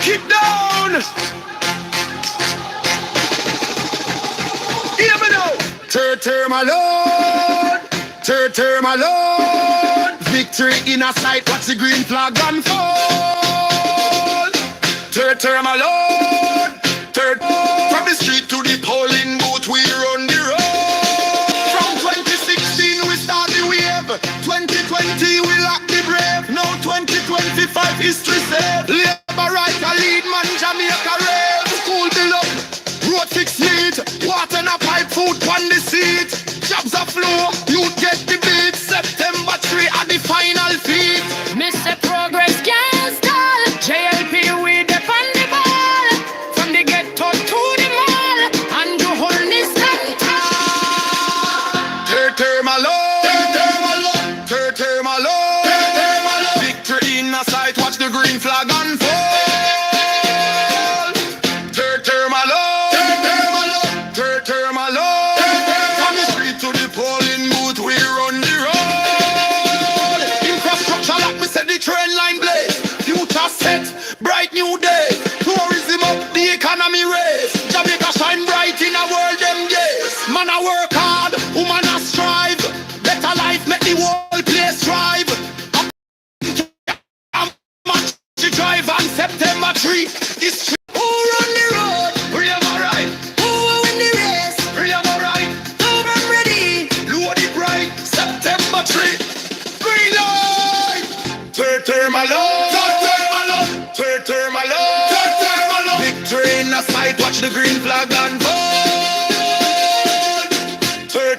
it down. Hear me now. Turn my lord. Turn my lord. Victory in a sight. Watch the green flag unfold. Turn my lord. From the street to the polling booth, we run the road. From 2016 we start the wave. 2020 we lock the brave. Now 2025 history safe. Labor right a lead man, Jamaica rave. School below, road fix neat. Water and a pipe, food on the seat. Jobs a flow, youth get the beat. September 3 at the final feet. Mr. Progress can't stall. JLP we depend the ball. From the ghetto to the mall. And you hold this stand tall. Turn my lord. Turn my lord. Victory in a sight, watch the green flag unfold. Turn my lord. Turn my lord. From the street to the polling booth, we run the road. Infrastructure like me said, the train line blaze. Future set, bright new day. Tourism up, the economy raise. Jamaica shine bright in a world them days. Man a work hard, woman a strive. Better life make the whole place thrive. To drive on September 3. It's who run the road? Real alright. Who will win the race? Real alright. I'm ready. Load it right. September 3. Green light. Turn my lord. Turn my lord. Victory in the sight. Watch the green flag unfold.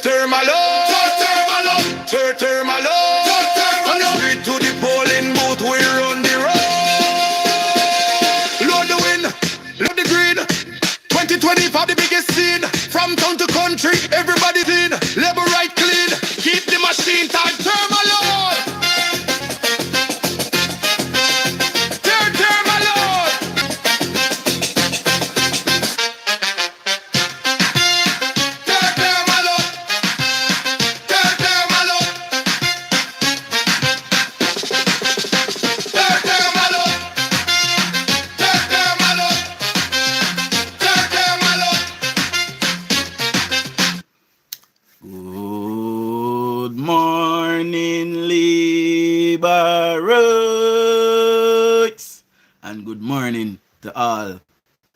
Turn my lord. Turn my lord. On the street to the polling booth, we run the road. Load the wind, load the green. 2020 for the biggest scene. From town to country, everybody clean. Labor right clean. Keep the machine tight. Turn my lord. Turn my lord. Turn my lord. Turn my lord. Turn my lord. Turn my lord. Turn my lord. Good morning, Liberates, and good morning to all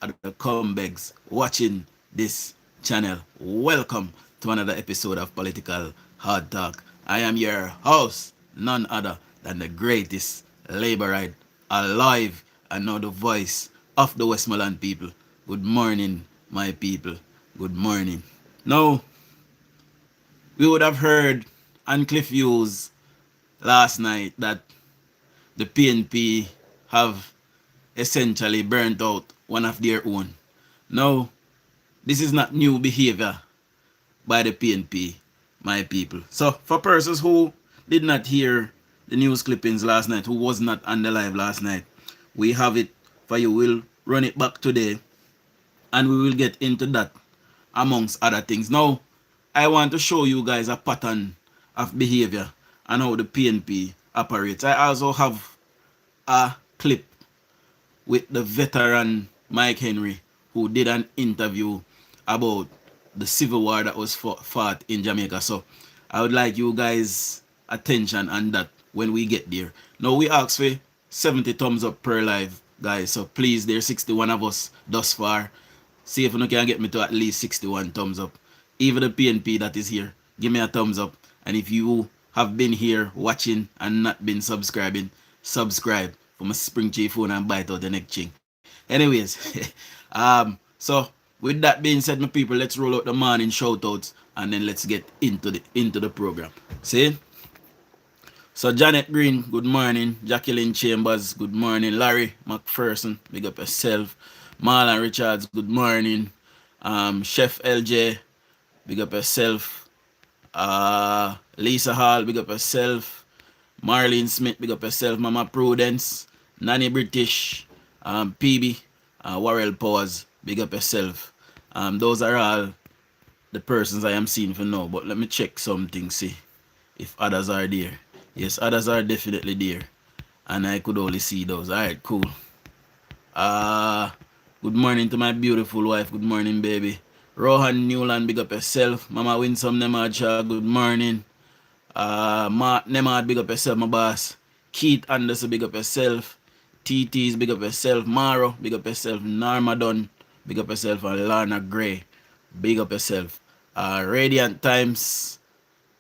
of the comebacks watching this channel. Welcome to another episode of Political Hard Talk. I am your host, none other than the greatest Laborite alive, and now the voice of the Westmoreland people. Good morning, my people. Good morning. Now, we would have heard on Cliff Hughes last night that the PNP have essentially burnt out one of their own. Now, this is not new behavior by the PNP, my people. So, for persons who did not hear the news clippings last night, who was not on the live last night, we have it for you. We'll run it back today, and we will get into that amongst other things. Now, I want to show you guys a pattern of behavior and how the PNP operates. I also have a clip with the veteran Mike Henry, who did an interview about the civil war that was fought in Jamaica. So I would like you guys attention on that when we get there. Now, we ask for 70 thumbs up per live, guys. So please, there's 61 of us thus far. See if you can get me to at least 61 thumbs up. Even the PNP that is here, give me a thumbs up. And if you have been here watching and not been subscribing, subscribe for my spring chief phone and bite out the neck ching. Anyways, so with that being said, my people, let's roll out the morning shout outs and then let's get into the program. See? So Janet Green, good morning. Jacqueline Chambers, good morning. Larry McPherson, big up yourself. Marlon Richards, good morning. Chef LJ, big up yourself. Lisa Hall, big up yourself. Marlene Smith, big up yourself. Mama Prudence, Nanny British, PB, Warrell Powers, big up yourself. Those are all the persons I am seeing for now. But let me check something, see if others are there. Yes, others are definitely there. And I could only see those. Alright, cool. Uh, Good morning to my beautiful wife. Good morning, baby. Rohan Newland, big up yourself. Mama Winsome Nemadshaw, good morning. Mark Nemad, big up yourself, my boss. Keith Anderson, big up yourself. TT's, big up yourself. Maro, big up yourself. Norma Dunn, big up yourself. And Lana Gray, big up yourself. Radiant Times,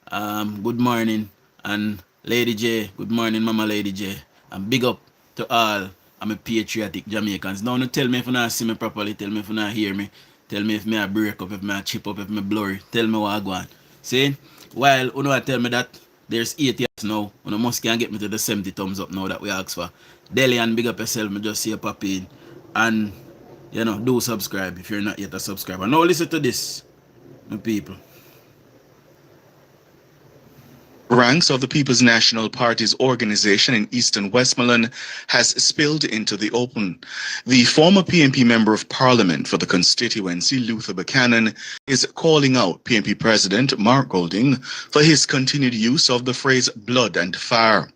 good morning. And Lady J, good morning, Mama Lady J. And big up to all I'm a patriotic Jamaicans. Now, no tell me if you not see me properly, tell me if you not hear me, tell me if me I break up, if me I chip up, if me blurry, tell me what I go on. See? While you know tell me that there's 80 now, you must can get me to the 70 thumbs up now that we ask for. Delhi and big up yourself, me just see a pop in. And do subscribe if you're not yet a subscriber. Now listen to this, my people. Ranks of the People's National Party's organization in Eastern Westmoreland has spilled into the open. The former PNP Member of Parliament for the constituency, Luther Buchanan, is calling out PNP President Mark Golding for his continued use of the phrase blood and fire.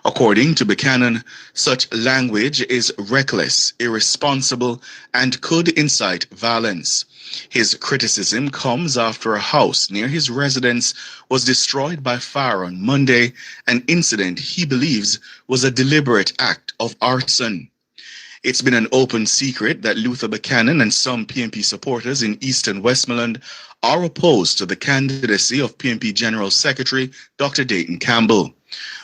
According to Buchanan, such language is reckless, irresponsible, and could incite violence. His criticism comes after a house near his residence was destroyed by fire on Monday, an incident he believes was a deliberate act of arson. It's been an open secret that Luther Buchanan and some PNP supporters in Eastern Westmoreland are opposed to the candidacy of PNP General Secretary Dr. Dayton Campbell.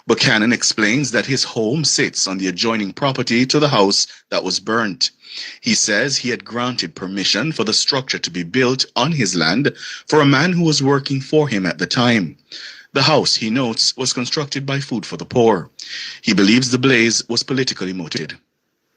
Buchanan explains that his home sits on the adjoining property to the house that was burnt. He says he had granted permission for the structure to be built on his land for a man who was working for him at the time. The house, he notes, was constructed by Food for the Poor. He believes the blaze was politically motivated.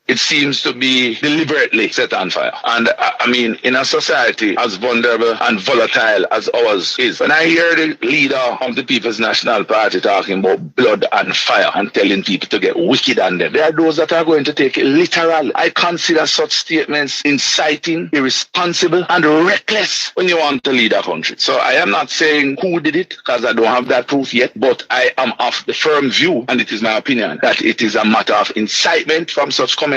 It seems to be deliberately set on fire. And I mean, in a society as vulnerable and volatile as ours is, when I hear the leader of the People's National Party talking about blood and fire and telling people to get wicked on them, there are those that are going to take it literal. I consider such statements inciting, irresponsible, and reckless when you want to lead a country. So I am not saying who did it, because I don't have that proof yet, but I am of the firm view, and it is my opinion, that it is a matter of incitement from such comments.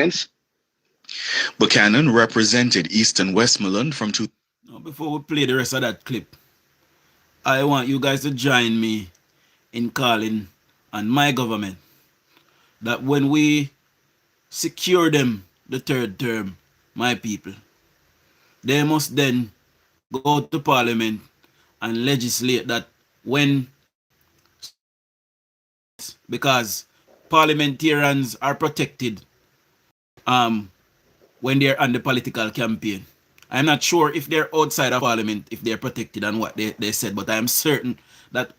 Buchanan represented Eastern Westmoreland from two. Now, before we play the rest of that clip, I want you guys to join me in calling on my government that when we secure them the third term, my people, they must then go to Parliament and legislate that when, because parliamentarians are protected when they're on the political campaign. I'm not sure if they're outside of Parliament, if they're protected and what they said, but I am certain that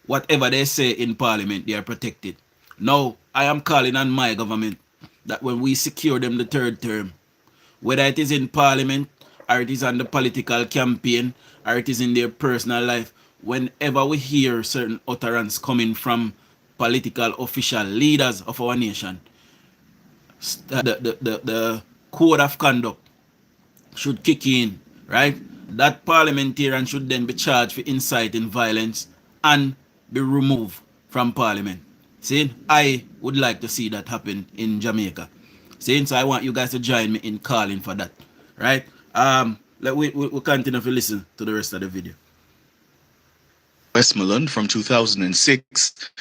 whatever they say in Parliament, they are protected. Now, I am calling on my government that when we secure them the third term, whether it is in Parliament, or it is on the political campaign, or it is in their personal life, whenever we hear certain utterance coming from political official leaders of our nation, the code of conduct should kick in, right? That parliamentarian should then be charged for inciting violence and be removed from Parliament. See, I would like to see that happen in Jamaica. See, so I want you guys to join me in calling for that, right? We'll continue to listen to the rest of the video. Westmoreland from 2006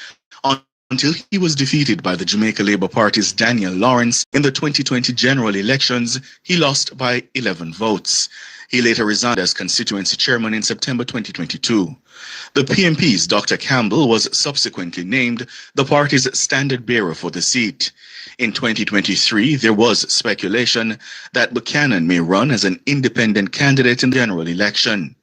until he was defeated by the Jamaica Labour Party's Daniel Lawrence in the 2020 general elections. He lost by 11 votes. He later resigned as constituency chairman in September 2022. The PNP's Dr. Campbell was subsequently named the party's standard bearer for the seat. In 2023, there was speculation that Buchanan may run as an independent candidate in the general election.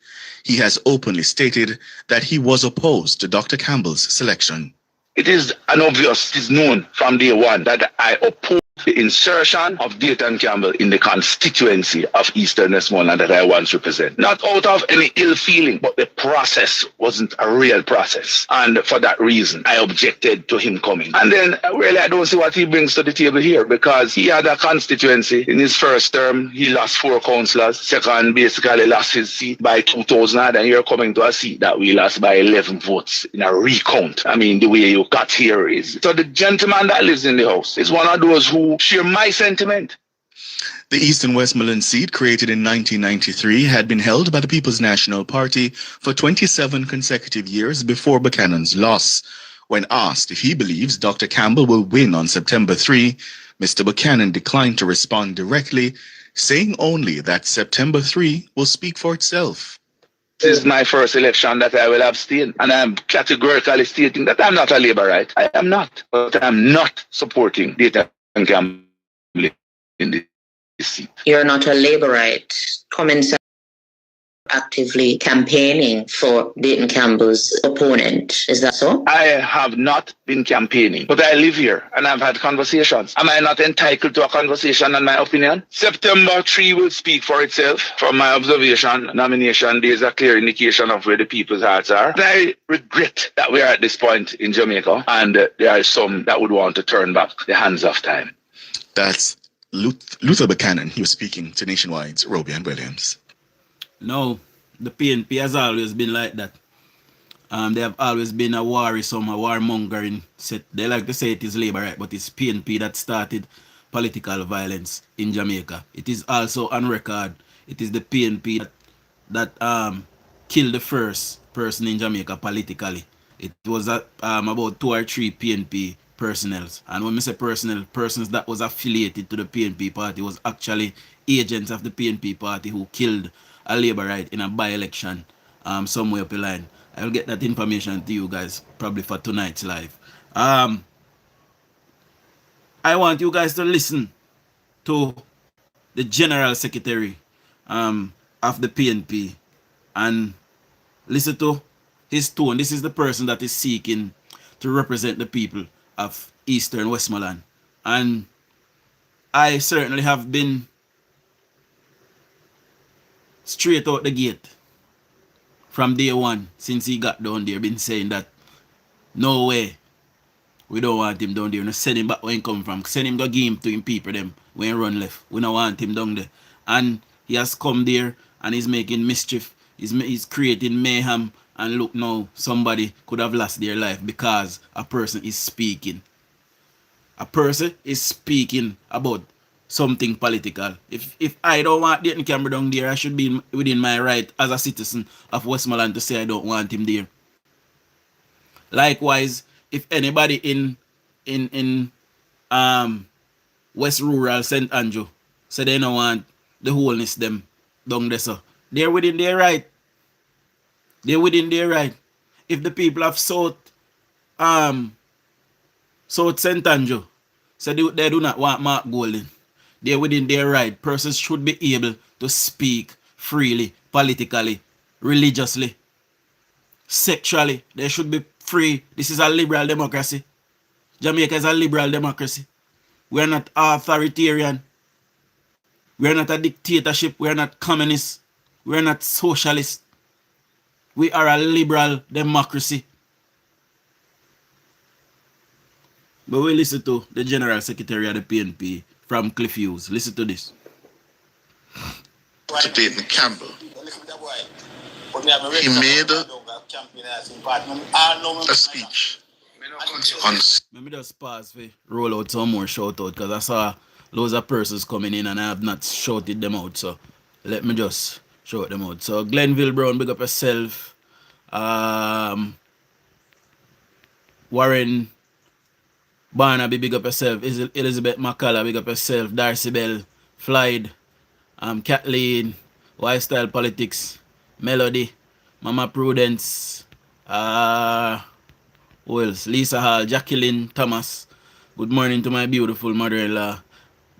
He has openly stated that he was opposed to Dr. Campbell's selection. It is obvious, it is known from day one that I oppose the insertion of Dayton Campbell in the constituency of Eastern Westmoreland that I once represent. Not out of any ill feeling, but the process wasn't a real process. And for that reason, I objected to him coming. And then really I don't see what he brings to the table here, because he had a constituency. In his first term, he lost 4 councillors. Second, basically lost his seat by 2,000, and you're coming to a seat that we lost by 11 votes in a recount. I mean, the way you got here is... So the gentleman that lives in the house is one of those who share my sentiment. The Eastern Westmoreland seat, created in 1993, had been held by the People's National Party for 27 consecutive years before Buchanan's loss. When asked if he believes Dr. Campbell will win on September 3, Mr. Buchanan declined to respond directly, saying only that September 3 will speak for itself. This is my first election that I will abstain, and I'm categorically stating that I'm not a Labourite. I am not, but I'm not supporting Dayton Campbell in this seat. You're not a Labourite. Common sense. Actively campaigning for Dayton Campbell's opponent. Is that so? I have not been campaigning, but I live here and I've had conversations. Am I not entitled to a conversation and my opinion? September 3 will speak for itself. From my observation, nomination day is a clear indication of where the people's hearts are. And I regret that we are at this point in Jamaica, and there are some that would want to turn back the hands of time. That's Luther Buchanan. He was speaking to Nationwide's Roby and Williams. No, the PNP has always been like that. They have always been a worrisome, a warmongering set. They like to say it is Labour, right? But it's PNP that started political violence in Jamaica. It is also on record. It is the PNP that killed the first person in Jamaica politically. It was about 2 or 3 PNP personnel. And when I say personnel, persons that was affiliated to the PNP party was actually agents of the PNP party who killed a Labourite in a by-election somewhere up the line. I'll get that information to you guys probably for tonight's live. I want you guys to listen to the General Secretary of the PNP and listen to his tone. This is the person that is seeking to represent the people of Eastern Westmoreland. And I certainly have been straight out the gate from day one since he got down there, been saying that no way, we don't want him down there. No, send him back where he come from. Send him go give him to him people them when he run left. We don't want him down there. And he has come there and he's making mischief. He's creating mayhem. And look now, somebody could have lost their life because a person is speaking. A person is speaking about something political. If I don't want Dayton Campbell down there, I should be within my right as a citizen of Westmoreland to say I don't want him there. Likewise, if anybody in West Rural St. Andrew say they don't want the wholeness them down there, so they're within their right. They're within their right. If the people of South St. Andrew say they do not want Mark Golden, they're within their right. Persons should be able to speak freely, politically, religiously, sexually. They should be free. This is a liberal democracy. Jamaica is a liberal democracy. We are not authoritarian. We are not a dictatorship. We are not communist. We are not socialist. We are a liberal democracy. But we listen to the General Secretary of the PNP from Cliff Hughes. Listen to this. To Dayton Campbell, he made a speech on. Let me just pause for roll out some more shout out because I saw loads of persons coming in and I have not shouted them out. So let me just shout them out. So Glenville Brown, big up yourself. Warren Barnaby, big up yourself. Elizabeth McCullough, big up yourself. Darcy Bell, Floyd, Kathleen, Lifestyle Politics, Melody, Mama Prudence, who else? Lisa Hall, Jacqueline Thomas. Good morning to my beautiful mother-in-law.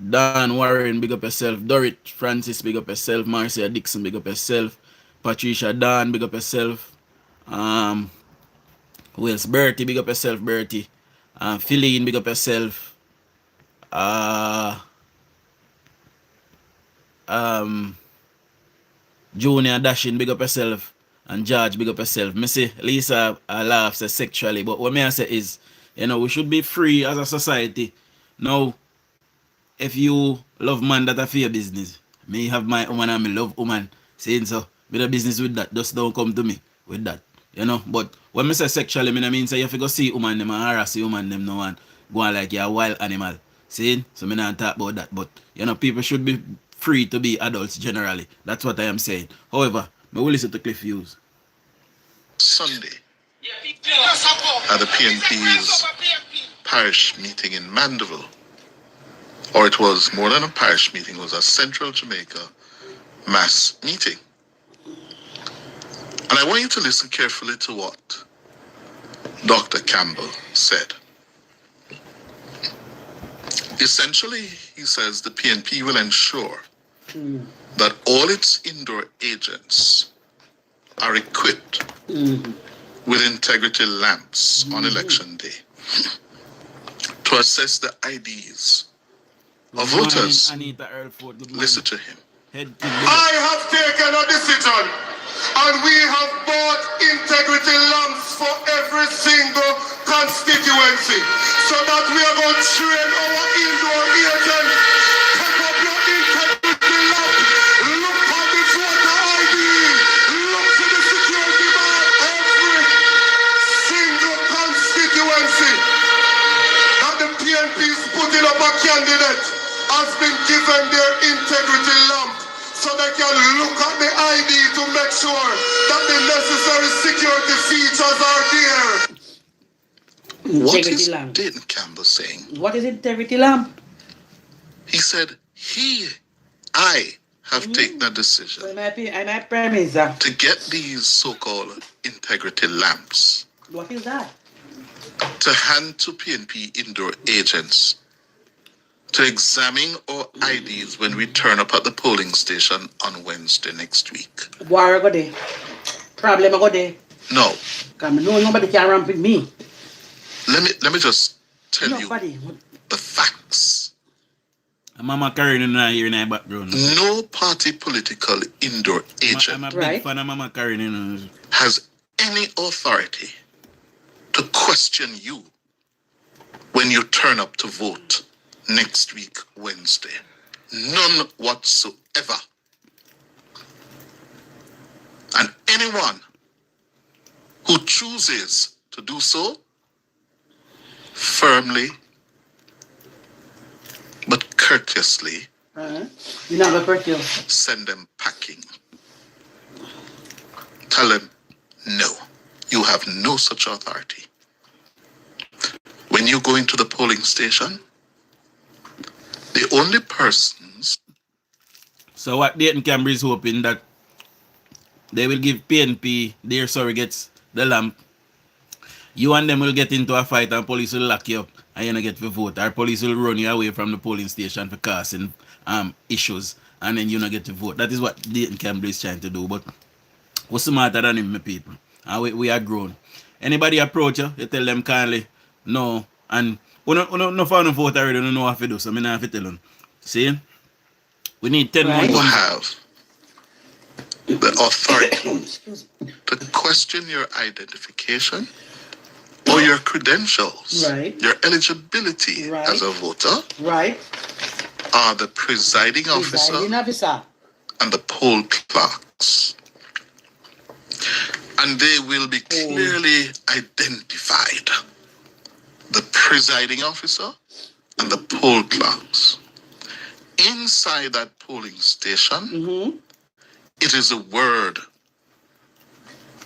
Dan Warren, big up yourself. Dorrit Francis, big up yourself. Marcia Dixon, big up yourself. Patricia Dan, big up yourself. Who else? Bertie, big up yourself, Bertie. Philine, big up yourself. Junior Dashing, big up yourself. And George, big up yourself. Me say Lisa laughs sexually, but what I say is, we should be free as a society. Now, if you love man, that a your business. Me have my woman and me love woman. Saying so, me the business with that. Just don't come to me with that. But when I say sexually, I mean say you have to go see woman them and harass woman them no one go on like you're a wild animal. See? So me not talk about that. But people should be free to be adults generally. That's what I am saying. However, me will listen to Cliff Hughes. Sunday at the PNP's parish meeting in Mandeville, or it was more than a parish meeting, it was a Central Jamaica mass meeting. And I want you to listen carefully to what Dr. Campbell said. Essentially, he says the PNP will ensure that all its indoor agents are equipped with integrity lamps on election day to assess the IDs of voters. Listen to him. I have taken a decision, and we have bought integrity lamps for every single constituency, so that we are going to train our indoor agents. Pick up your integrity lamp. Look at the voter ID. Look to the security bar. Every single constituency that the PNP is putting up a candidate has been given their integrity lamp, so they can look at the ID to make sure that the necessary security features are there. What is Dayton Campbell saying? What is integrity lamp? He said, I have taken a decision to get these so-called integrity lamps. What is that? To hand to PNP indoor agents to examine our IDs when we turn up at the polling station on Wednesday next week. War go there. Problem go there. No. Come no nobody can ramp with me. Let me just tell Nobody. you the facts. Mama Karen in here in the background. No party political indoor agent I'm a big fan of Mama Karen. has any authority to question you when you turn up to vote next week, Wednesday. None whatsoever. And anyone who chooses to do so firmly but courteously You're not going to send them packing. Tell them, no, you have no such authority. When you go into the polling station, the only persons... So what Dayton Campbell is hoping that they will give PNP their surrogates the lamp. You and them will get into a fight and police will lock you up and you don't get to vote. Or police will run you away from the polling station for causing issues and then you don't get to vote. That is what Dayton Campbell is trying to do. But what's smarter than him, my people? And we are grown. Anybody approach you, you tell them kindly, no. And no found a vote already, don't know what to do. So I have to tell them. See? We need 10 more. You have the authority to question your identification or your credentials, your eligibility as a voter, are the presiding officer and the poll clerks. And they will be clearly identified. The presiding officer and the poll clerks. Inside that polling station, it is a word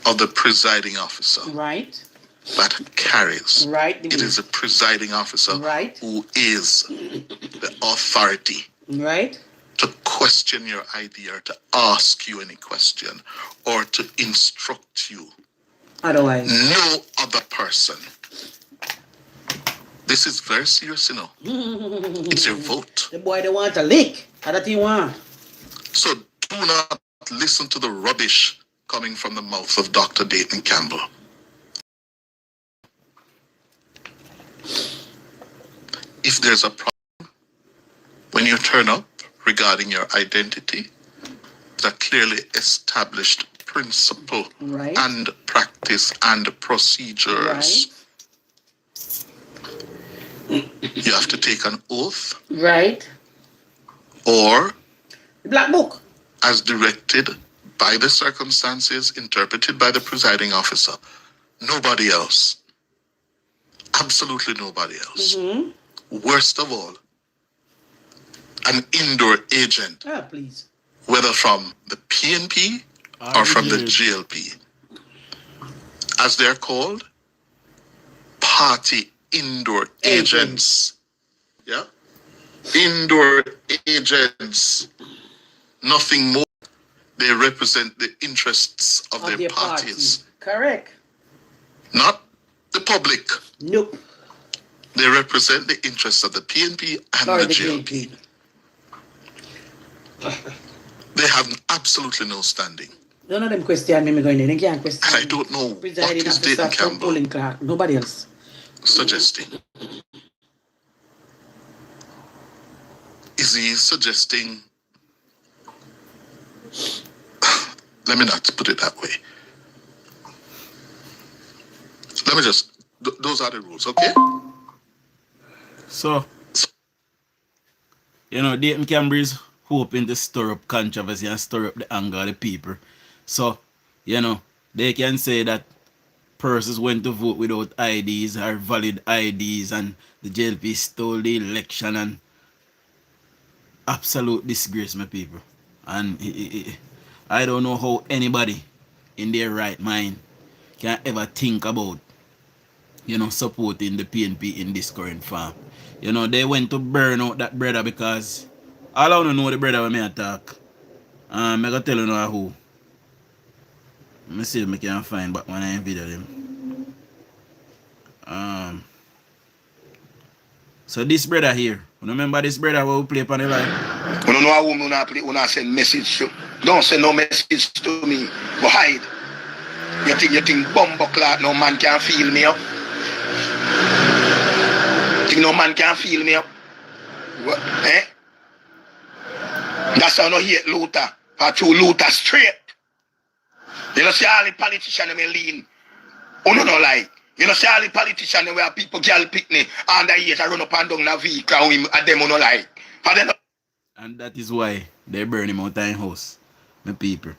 of the presiding officer that carries. It is a presiding officer who is the authority to question your ID or to ask you any question or to instruct you. Otherwise, no other person. This is very serious, you know. It's your vote. The boy they want a lick. How that he want? So do not listen to the rubbish coming from the mouth of Dr. Dayton Campbell. If there's a problem when you turn up regarding your identity, the clearly established principle and practice and procedures. You have to take an oath. Or Black book. As directed by the circumstances interpreted by the presiding officer. Nobody else. Absolutely nobody else. Worst of all, an indoor agent, Please. whether from the PNP or from the GLP. As they're called, party indoor agents. Yeah? Indoor agents. Nothing more. They represent the interests of their parties. Correct. Not the public. Nope. They represent the interests of the PNP and Or the GLP. They have absolutely no standing. None of them question me going in. They can't question. And I don't know what Presiding is officer Dayton from Campbell polling clerk. Nobody else. suggesting. Is he suggesting? Let me not put it that way. Let me just. Those are the rules, okay? So, Dayton Campbell is hoping to stir up controversy and stir up the anger of the people. So, they can say that persons went to vote without IDs or valid IDs and the JLP stole the election and absolute disgrace, my people. And I don't know how anybody in their right mind can ever think about supporting the PNP in this current form. They went to burn out that brother because all I want to know the brother when I talk. I'm going to tell you now who. Let me see if I can find back when I video them. So this brother here, remember this brother who play upon the line? You don't know how woman I send message to. Don't send no message to me. Go hide. You think bumbo clock no man can feel me up? Think no man can feel me up? What? Eh? That's how no hate Luther. For true Luther straight. You know see all the politicians may lean. Oh no lie. You know see all the politicians where people girl picnic and the years I run up and down the vehicle and them no lie. And that is why they burn him out of the house, my people.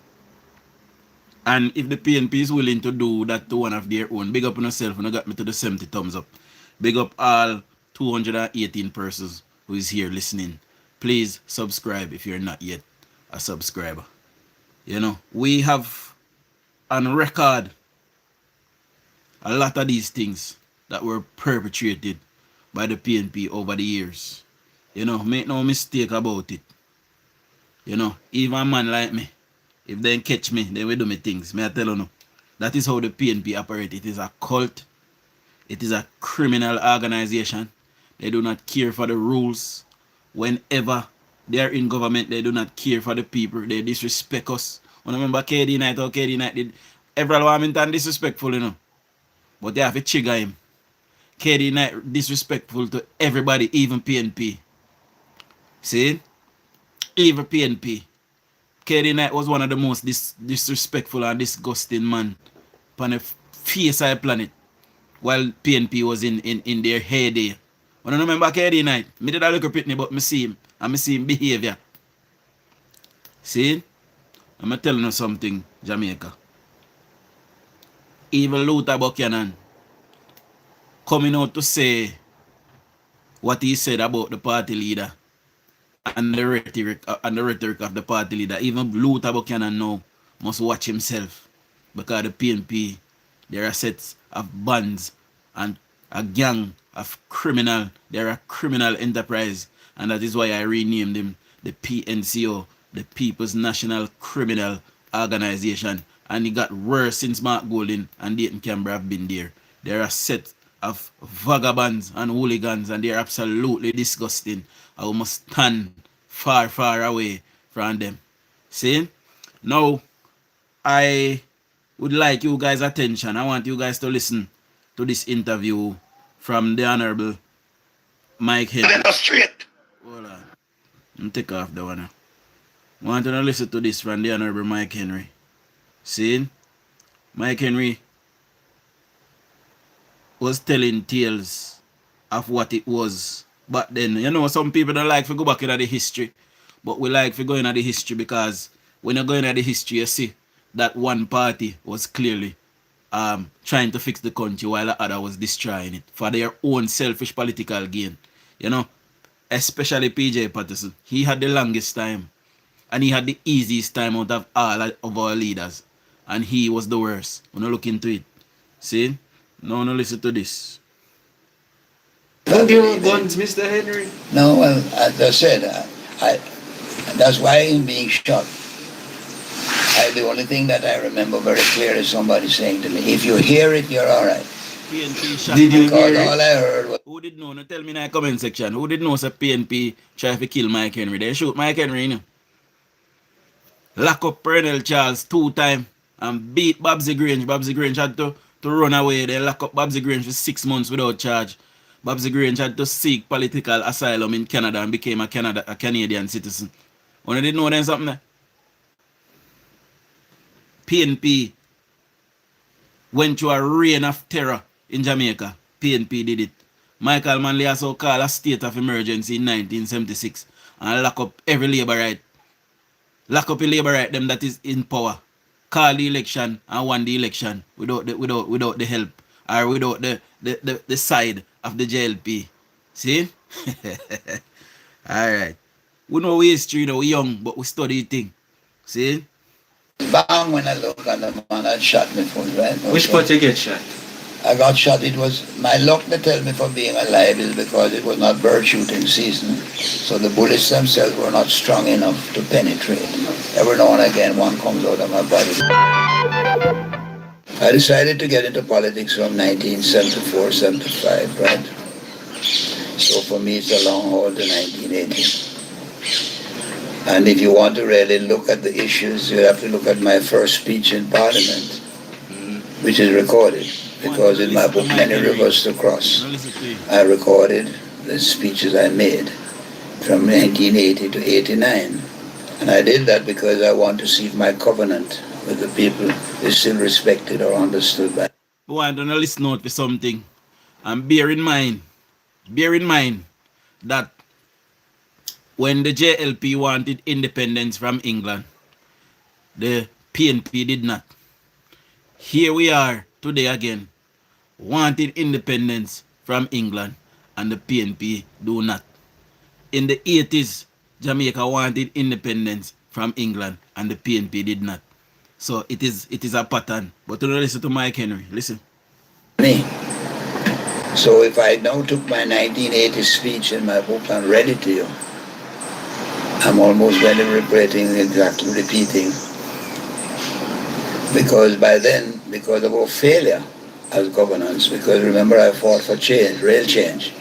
And if the PNP is willing to do that to one of their own, big up on yourself and you got me to the 70 thumbs up. Big up all 218 persons who is here listening. Please subscribe if you're not yet a subscriber. We have on record a lot of these things that were perpetrated by the PNP over the years. Make no mistake about it. Even a man like me, if they catch me, they will do me things. May I tell you no. That is how the PNP operate. It is a cult. It is a criminal organization. They do not care for the rules. Whenever they are in government, they do not care for the people. They disrespect us. When I remember KD Knight, how KD Knight did everyone disrespectful, But they have to trigger him. KD Knight disrespectful to everybody, even PNP. See? Even PNP. KD Knight was one of the most disrespectful and disgusting man on the face of the planet while PNP was in their heyday. When I remember KD Knight, I did a look at Pitney, but I see him and I see him behavior. See? I'm going to tell you something, Jamaica. Even Luther Buchanan coming out to say what he said about the party leader and the rhetoric of the party leader. Even Luther Buchanan now must watch himself because the PNP, there are sets of bands and a gang of criminal. They're a criminal enterprise, and that is why I renamed them the PNCO, the People's National Criminal Organization. And it got worse since Mark Golding and Dayton Campbell have been there. They're a set of vagabonds and hooligans, and they're absolutely disgusting. I must stand far, far away from them. See? Now, I would like you guys' attention. I want you guys to listen to this interview from the Honorable Mike Henry. Straight. Hold on. Let me take off the one. I want you to listen to this from the Honorable Mike Henry. See? Mike Henry was telling tales of what it was back then. Some people don't like to go back into the history, but we like to go into the history because when you go into the history, you see that one party was clearly trying to fix the country while the other was destroying it for their own selfish political gain. especially PJ Patterson. He had the longest time. And he had the easiest time out of all of our leaders. And he was the worst. When you look into it. See? Now listen to this. Don't you guns, Mr. Henry? No, well, as I said, that's why I'm being shot. The only thing that I remember very clear is somebody saying to me, if you hear it, you're all right. PNP shot. Did you hear all I heard was... Who did know? No, tell me in the comment section. Who did know say PNP try to kill Mike Henry? They shoot Mike Henry, you know. Lock up Pernell Charles 2 times and beat Babsy Grange. Babsy Grange had to run away. They lock up Babsy Grange for 6 months without charge. Babsy Grange had to seek political asylum in Canada and became a Canadian citizen. When did know then something there? PNP went through a reign of terror in Jamaica. PNP did it. Michael Manley also called a state of emergency in 1976 and lock up every labor right. Lock up a labor right them that is in power. Call the election and won the election without the help or without the side of the JLP. See? Alright. We know we history, you know, we young, but we study thing. See? Bang when I look at the man that shot me full, right? Which part you get shot? I got shot. It was my luck to tell me for being alive is because it was not bird shooting season. So the bullets themselves were not strong enough to penetrate. Every now and again one comes out of my body. I decided to get into politics from 1974-75, right? So for me it's a long haul to 1980. And if you want to really look at the issues, you have to look at my first speech in Parliament, which is recorded. Because in my book, Many Rivers to Cross, I recorded the speeches I made from 1980 to 89. And I did that because I want to see if my covenant with the people is still respected or understood by. I want to listen out for something. And bear in mind that when the JLP wanted independence from England, the PNP did not. Here we are today again, wanted independence from England, and the PNP do not. In the 80s, Jamaica wanted independence from England, and the PNP did not. So it is a pattern. But don't listen to Mike Henry. Listen. Me. So if I now took my 1980 speech in my book and read it to you, I'm almost deliberating, exactly repeating. Because by then, because of our failure as governance, because remember I fought for change, real change.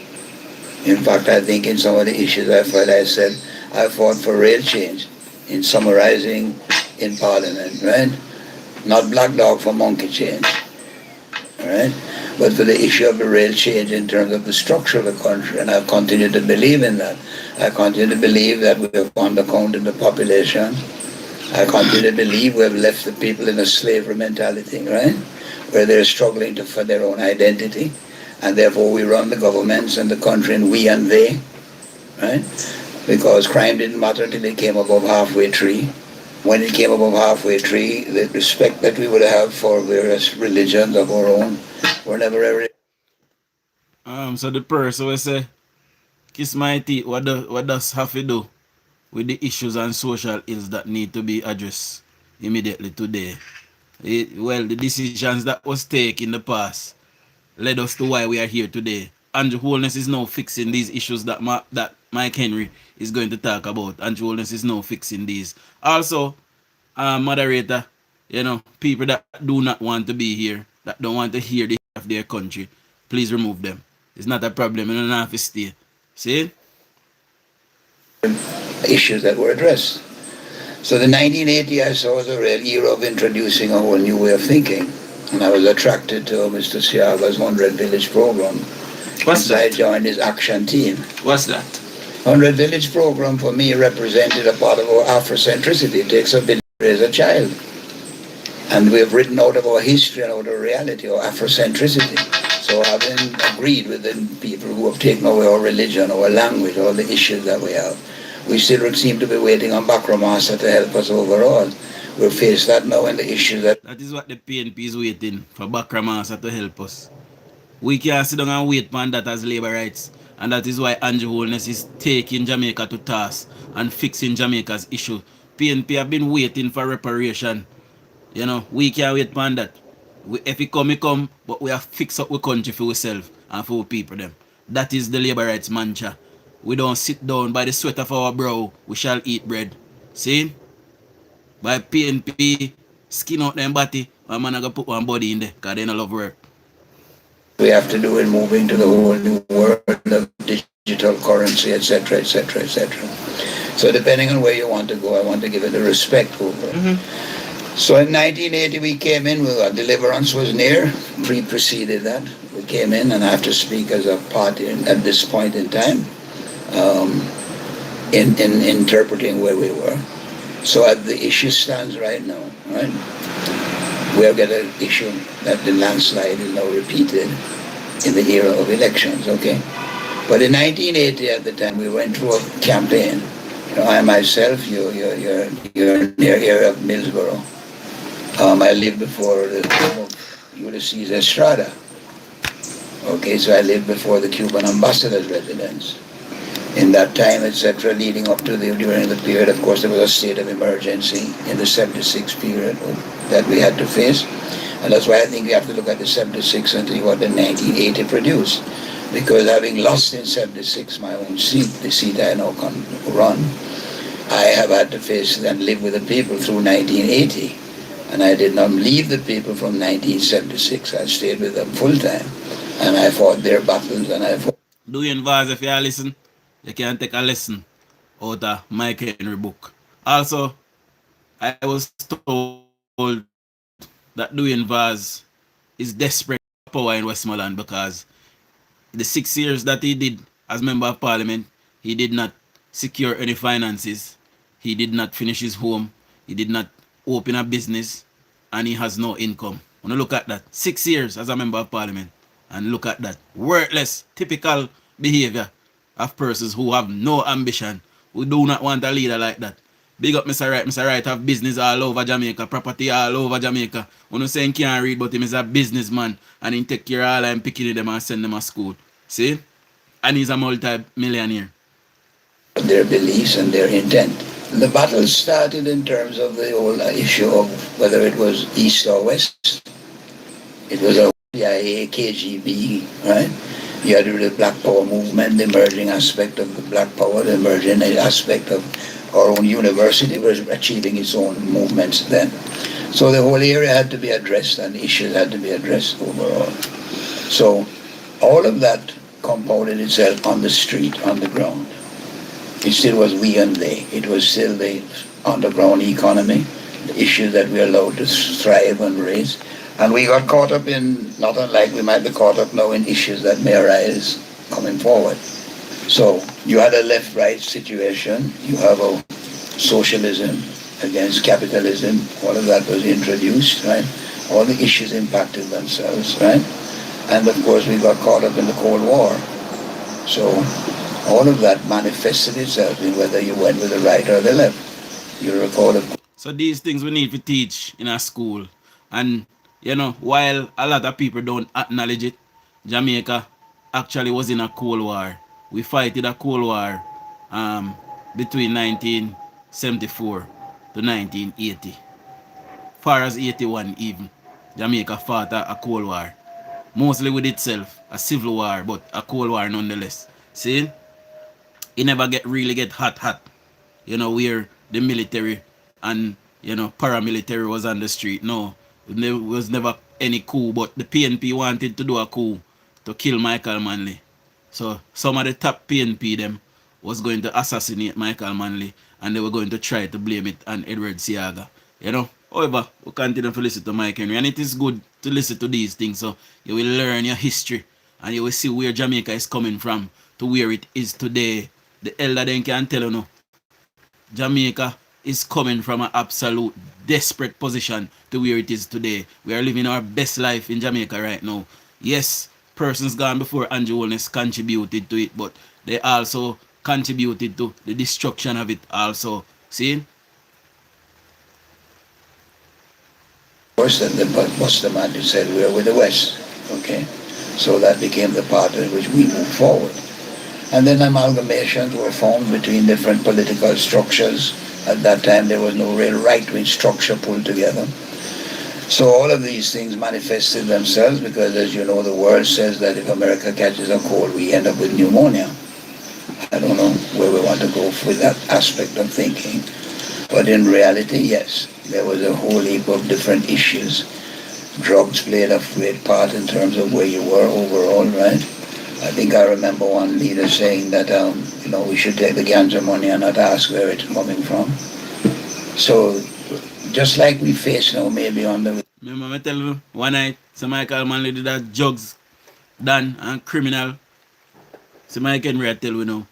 In fact, I think in some of the issues I said I fought for real change in summarizing in Parliament, right? Not black dog for monkey change, right? But for the issue of the real change in terms of the structure of the country, and I continue to believe in that. I continue to believe that we have undercounted the population. I continue to believe we have left the people in a slavery mentality, right? Where they're struggling for their own identity. And therefore we run the governments and the country in we and they, right? Because crime didn't matter until it came above halfway tree. When it came above halfway tree, the respect that we would have for various religions of our own were never ever. So the person will say, kiss my teeth, what does have to do with the issues and social ills that need to be addressed immediately today? Well, the decisions that was taken in the past led us to why we are here today. Andrew Holness is now fixing these issues that Mike Henry is going to talk about. Andrew Holness is now fixing these. Also, moderator, you know, people that do not want to be here, that don't want to hear the of their country, please remove them. It's not a problem. You don't have to stay. See? Issues that were addressed. So the 1980 I saw was a real era of introducing a whole new way of thinking. And I was attracted to Mr. Siaga's 100 Village program. What's that? I joined his action team. What's that? 100 Village program for me represented a part of our Afrocentricity. It takes a village to raise a child. And we have written out of our history and out of reality, our Afrocentricity. So having agreed with the people who have taken away our religion, our language, all the issues that we have, we still seem to be waiting on Bakra Master to help us overall. We'll face that now and the issue that... That is what the PNP is waiting for, Bakra Master to help us. We can't sit down and wait for that as labor rights And that is why Andrew Holness is taking Jamaica to task and fixing Jamaica's issue. PNP have been waiting for reparation. We can't wait for that. If it come, it come, but we have fix up the country for ourselves and for our people them. That is the labor rights mantra. We don't sit down by the sweat of our brow, we shall eat bread. See? By PNP, skin out them body, a man gonna put one body in there, because they don't love work. We have to do in moving to the whole new world of digital currency, etc., etc., etc. So depending on where you want to go, I want to give it a respect over. So in 1980 we came in, deliverance was near, preceded that. We came in, and I have to speak as a party at this point in time, in interpreting where we were. So as the issue stands right now, right, we have got an issue that the landslide is now repeated in the era of elections, okay? But in 1980 at the time, we went through a campaign. I myself, you're near area of Millsboro. I lived before the home of Ulysses Estrada. Okay, so I lived before the Cuban ambassador's residence. In that time, etc., leading up to during the period, of course, there was a state of emergency in the 76 period that we had to face. And that's why I think we have to look at the 76 and see what the 1980 produced. Because having lost in 76 my own seat, the seat I now can run, I have had to face and live with the people through 1980. And I did not leave the people from 1976. I stayed with them full time. And I fought their battles, and I fought. DUJON'S, if you listen, you can take a lesson out of Mike Henry book. Also, I was told that DUJON'S is desperate for power in Westmoreland because the 6 years that he did as member of parliament, he did not secure any finances. He did not finish his home. He did not open a business, and he has no income. When you look at that, 6 years as a member of parliament, and look at that, worthless, typical behavior of persons who have no ambition, who do not want a leader like that. Big up Mr. Wright. Mr. Wright have business all over Jamaica, property all over Jamaica. When you say he can't read, but him is a businessman, and he take care of all and picking them and send them to school. See? And he's a multi-millionaire. Their beliefs and their intent. The battle started in terms of the whole issue of whether it was East or West. It was a CIA, KGB, right? You had the Black Power movement, the emerging aspect of the Black Power, the emerging aspect of our own university was achieving its own movements then. So the whole area had to be addressed, and issues had to be addressed overall. So all of that compounded itself on the street, on the ground. It still was we and they. It was still the underground economy, the issues that we allowed to thrive and raise. And we got caught up in, not unlike we might be caught up now in issues that may arise coming forward. So you had a left-right situation. You have a socialism against capitalism. All of that was introduced, right? All the issues impacted themselves, right? And of course we got caught up in the Cold War. So all of that manifested itself in whether you went with the right or the left. You recall it. So these things we need to teach in our school. And, while a lot of people don't acknowledge it, Jamaica actually was in a Cold War. We fighted a Cold War between 1974 to 1980. Far as 81 even. Jamaica fought a Cold War. Mostly with itself, a civil war, but a Cold War nonetheless. See? It never really get hot, where the military and, paramilitary was on the street. No, it was never any coup, but the PNP wanted to do a coup to kill Michael Manley. So some of the top PNP them was going to assassinate Michael Manley, and they were going to try to blame it on Edward Seaga. However, we continue to listen to Mike Henry, and it is good to listen to these things, so you will learn your history, and you will see where Jamaica is coming from to where it is today. The elder then can tell you no, Jamaica is coming from an absolute desperate position to where it is today. We are living our best life in Jamaica right now. Yes, persons gone before Andrew Holness contributed to it, but they also contributed to the destruction of it also. See? First, the Buster man said we are with the West, okay? So that became the part in which we moved forward. And then amalgamations were formed between different political structures. At that time, there was no real right-wing structure pulled together. So all of these things manifested themselves because, as you know, the world says that if America catches a cold, we end up with pneumonia. I don't know where we want to go with that aspect of thinking. But in reality, yes, there was a whole heap of different issues. Drugs played a great part in terms of where you were overall, right? I think I remember one leader saying that, we should take the ganja money and not ask where it's coming from. So, just like we face now, maybe on the... Remember I tell you, one night, somebody called man did that drugs done and criminal. Somebody can tell you now.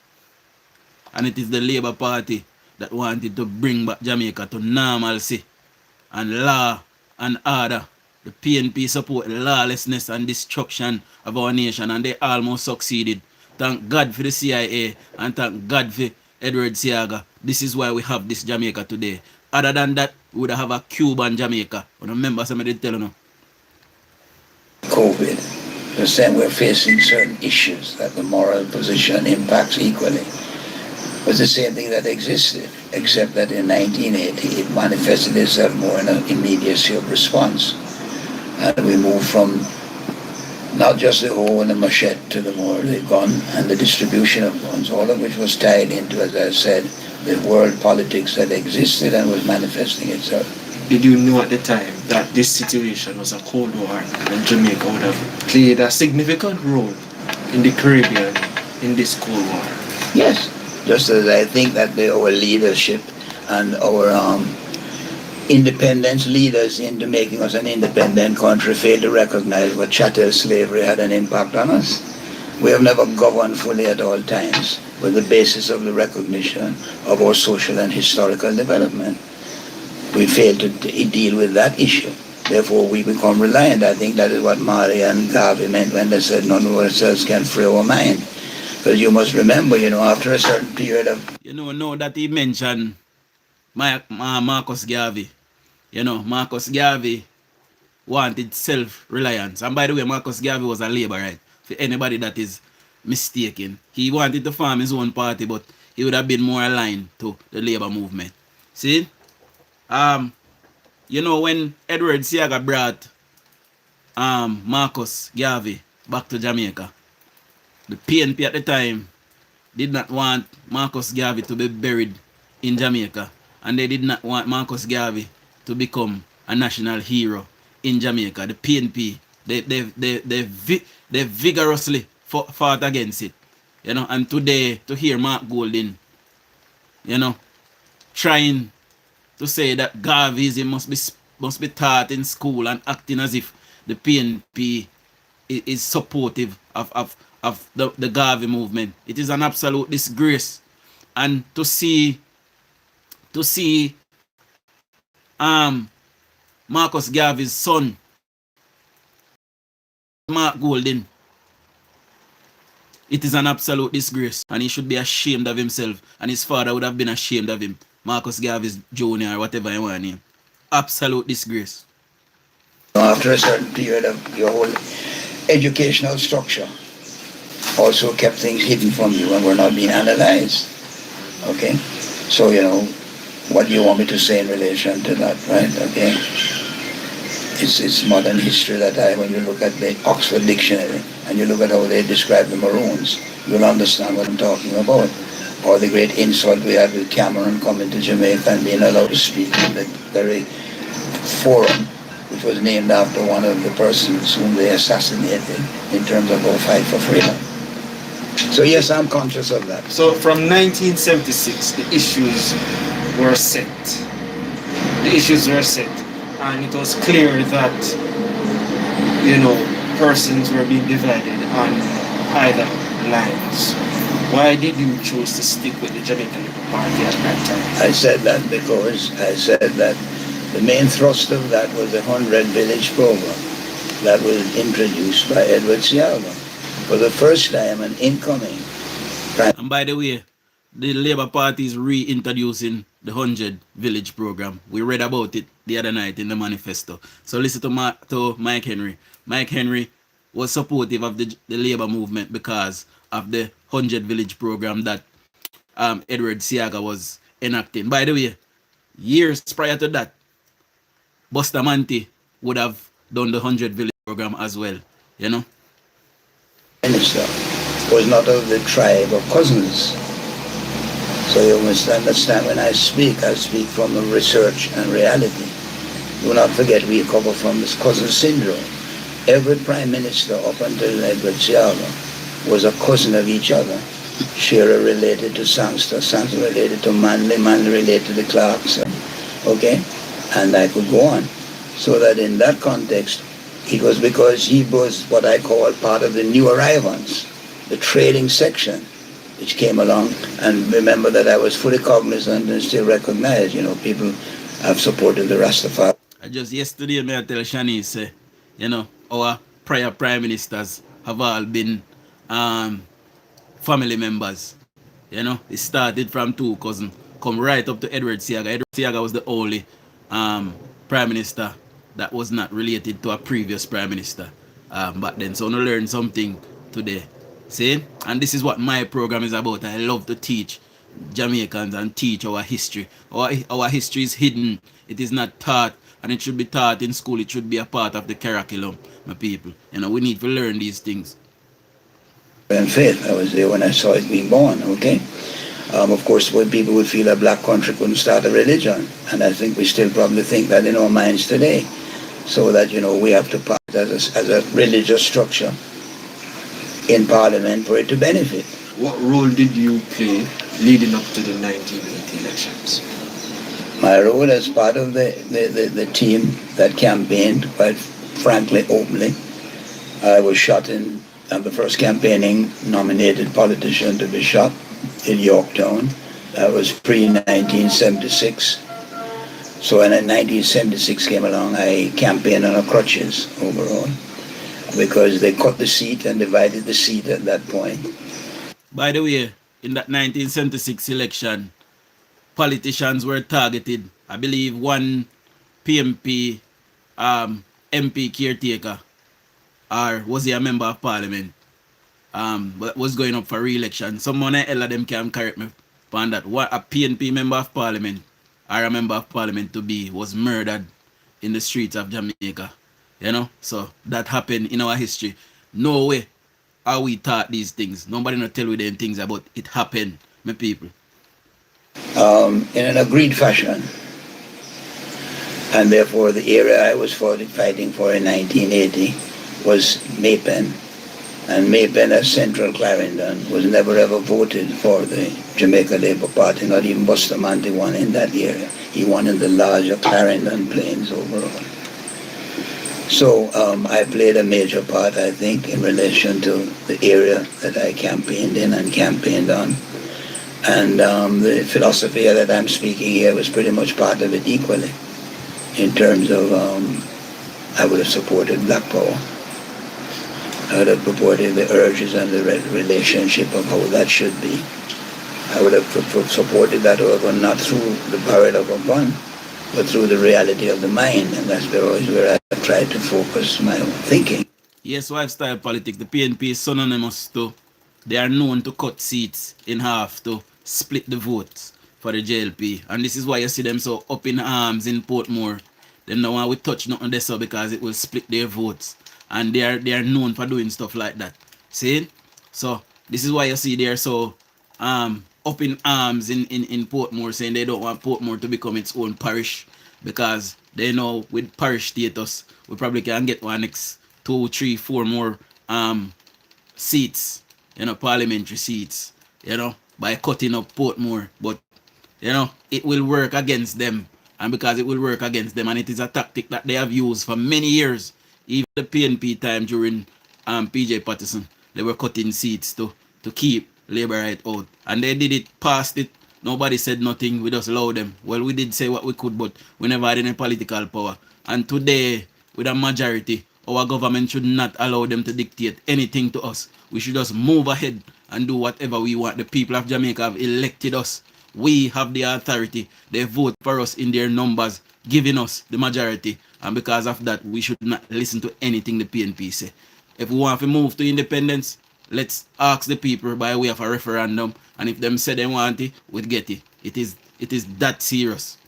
And it is the Labour Party that wanted to bring back Jamaica to normalcy and law and order. The PNP support lawlessness and destruction of our nation, and they almost succeeded. Thank God for the CIA and thank God for Edward Seaga. This is why we have this Jamaica today. Other than that, we would have a Cuban Jamaica. I remember somebody tell you. COVID, the same we're facing certain issues that the moral position impacts equally. Was the same thing that existed, except that in 1980 it manifested itself more in an immediacy of response. And we moved from not just the hoe and the machete to the more the gun and the distribution of guns, all of which was tied into, as I said, the world politics that existed and was manifesting itself. Did you know at the time that this situation was a Cold War and Jamaica would have played a significant role in the Caribbean in this Cold War? Yes, just as I think that our leadership and our independence leaders into making us an independent country failed to recognize what chattel slavery had an impact on us. We have never governed fully at all times with the basis of the recognition of our social and historical development. We failed to deal with that issue. Therefore, we become reliant. I think that is what Marley and Garvey meant when they said none of ourselves can free our mind. Because you must remember, after a certain period of... Now that he mentioned Marcus Garvey. Marcus Garvey wanted self-reliance. And by the way, Marcus Garvey was a Labourite. For anybody that is mistaken. He wanted to form his own party, but he would have been more aligned to the Labour movement. See? When Edward Seaga brought Marcus Garvey back to Jamaica, the PNP at the time did not want Marcus Garvey to be buried in Jamaica, and they did not want Marcus Garvey to become a national hero in Jamaica. The PNP, they vigorously fought against it. And today to hear Mark Golding, trying to say that Garveyism must be taught in school and acting as if the PNP is supportive of the Garvey movement. It is an absolute disgrace. And to see Marcus Garvey's son, Mark Golding, it is an absolute disgrace, and he should be ashamed of himself, and his father would have been ashamed of him. Marcus Garvey Jr. or whatever you want to name. Absolute disgrace. After a certain period of your whole educational structure also kept things hidden from you and were not being analyzed. Okay? So, what do you want me to say in relation to that, right? Okay? It's modern history that when you look at the Oxford Dictionary and you look at how they describe the Maroons, you'll understand what I'm talking about. Or the great insult we had with Cameron coming to Jamaica and being allowed to speak in the very forum, which was named after one of the persons whom they assassinated in terms of our fight for freedom. So yes, I'm conscious of that. So from 1976, the issues were set. And it was clear that, persons were being divided on either lines. Why did you choose to stick with the Jamaican Labour Party at that time? I said that because the main thrust of that was the 100 village program that was introduced by Edward Seaga. For the first time, an incoming... And by the way, the Labour Party is reintroducing the 100 village program. We read about it the other night in the manifesto. So listen to Mike Henry. Mike Henry was supportive of the labor movement because of the 100 village program that Edward Siaga was enacting. By the way, years prior to that, Bustamante would have done the 100 village program as well, you know. Minister was not of the tribe of cousins. So you must understand when I speak from research and reality. Do not forget we cover from this cousin syndrome. Every prime minister up until Edward Siaga was a cousin of each other. Shearer related to Sangster, Sangster related to Manley, Manley related to the Clarks, okay? And I could go on. So that in that context, it was because he was what I call part of the new arrivals, the trading section, which came along. And remember that I was fully cognizant and still recognized, you know, people have supported the Rastafari. Just yesterday, I tell Shanice, you know, our prior prime ministers have all been family members. You know, it started from two cousins, come right up to Edward Siaga. Edward Siaga was the only prime minister that was not related to a previous prime minister back then. So I learned something today. See? And this is what my program is about. I love to teach Jamaicans and teach our history. Our history is hidden. It is not taught, and it should be taught in school. It should be a part of the curriculum, my people. You know, we need to learn these things. And faith. I was there when I saw it being born, okay? Of course, when people would feel a black country couldn't start a religion, and I think we still probably think that in our minds today, so that, you know, we have to pass as a religious structure in Parliament for it to benefit. What role did you play leading up to the 1980 elections? My role as part of the team that campaigned, quite frankly, openly. I was shot in, I'm the first campaigning nominated politician to be shot in Yorktown. That was pre-1976. So when 1976 came along, I campaigned on crutches overall because they cut the seat and divided the seat at that point. By the way, in that 1976 election, politicians were targeted. I believe one PMP MP caretaker, or was he a member of parliament, but was going up for re-election. Someone else of them can correct me on that. What a PNP member of parliament or a member of parliament to be was murdered in the streets of Jamaica. You know, so that happened in our history. No way are we taught these things. Nobody not tell you them things about it happened, my people. In an agreed fashion. And therefore the area I was fighting for in 1980 was Maypen. And Maypen as Central Clarendon was never ever voted for the Jamaica Labour Party, not even Bustamante won in that area. He won in the larger Clarendon Plains overall. So I played a major part, I think, in relation to the area that I campaigned in and campaigned on. And the philosophy that I'm speaking here was pretty much part of it equally. In terms of, I would have supported Black Power. I would have supported the urges and the relationship of how that should be. I would have supported that, however, not through the barrel of a gun, but through the reality of the mind. And that's where I tried to focus my own thinking. Yes, lifestyle politics. The PNP is synonymous to, they are known to cut seats in half to split the votes for the JLP. And this is why you see them so up in arms in Portmore. Them don't want to touch nothing there so because it will split their votes. And they are known for doing stuff like that. See? So this is why you see they're so up in arms in Portmore, saying they don't want Portmore to become its own parish, because they know with parish status we probably can get one next 2, 3, 4 more seats, you know, parliamentary seats, you know, by cutting up Portmore. But you know, it will work against them. And because it will work against them, and it is a tactic that they have used for many years, even the PNP time during PJ Patterson, they were cutting seats to keep Labour right out. And they did it, passed it. Nobody said nothing. We just allowed them. Well, we did say what we could, but we never had any political power. And today, with a majority, our government should not allow them to dictate anything to us. We should just move ahead and do whatever we want. The people of Jamaica have elected us. We have the authority. They vote for us in their numbers, giving us the majority. And because of that, we should not listen to anything the PNP say. If we want to move to independence, let's ask the people by way of a referendum, and if them say they want it, we'll get it. It is that serious.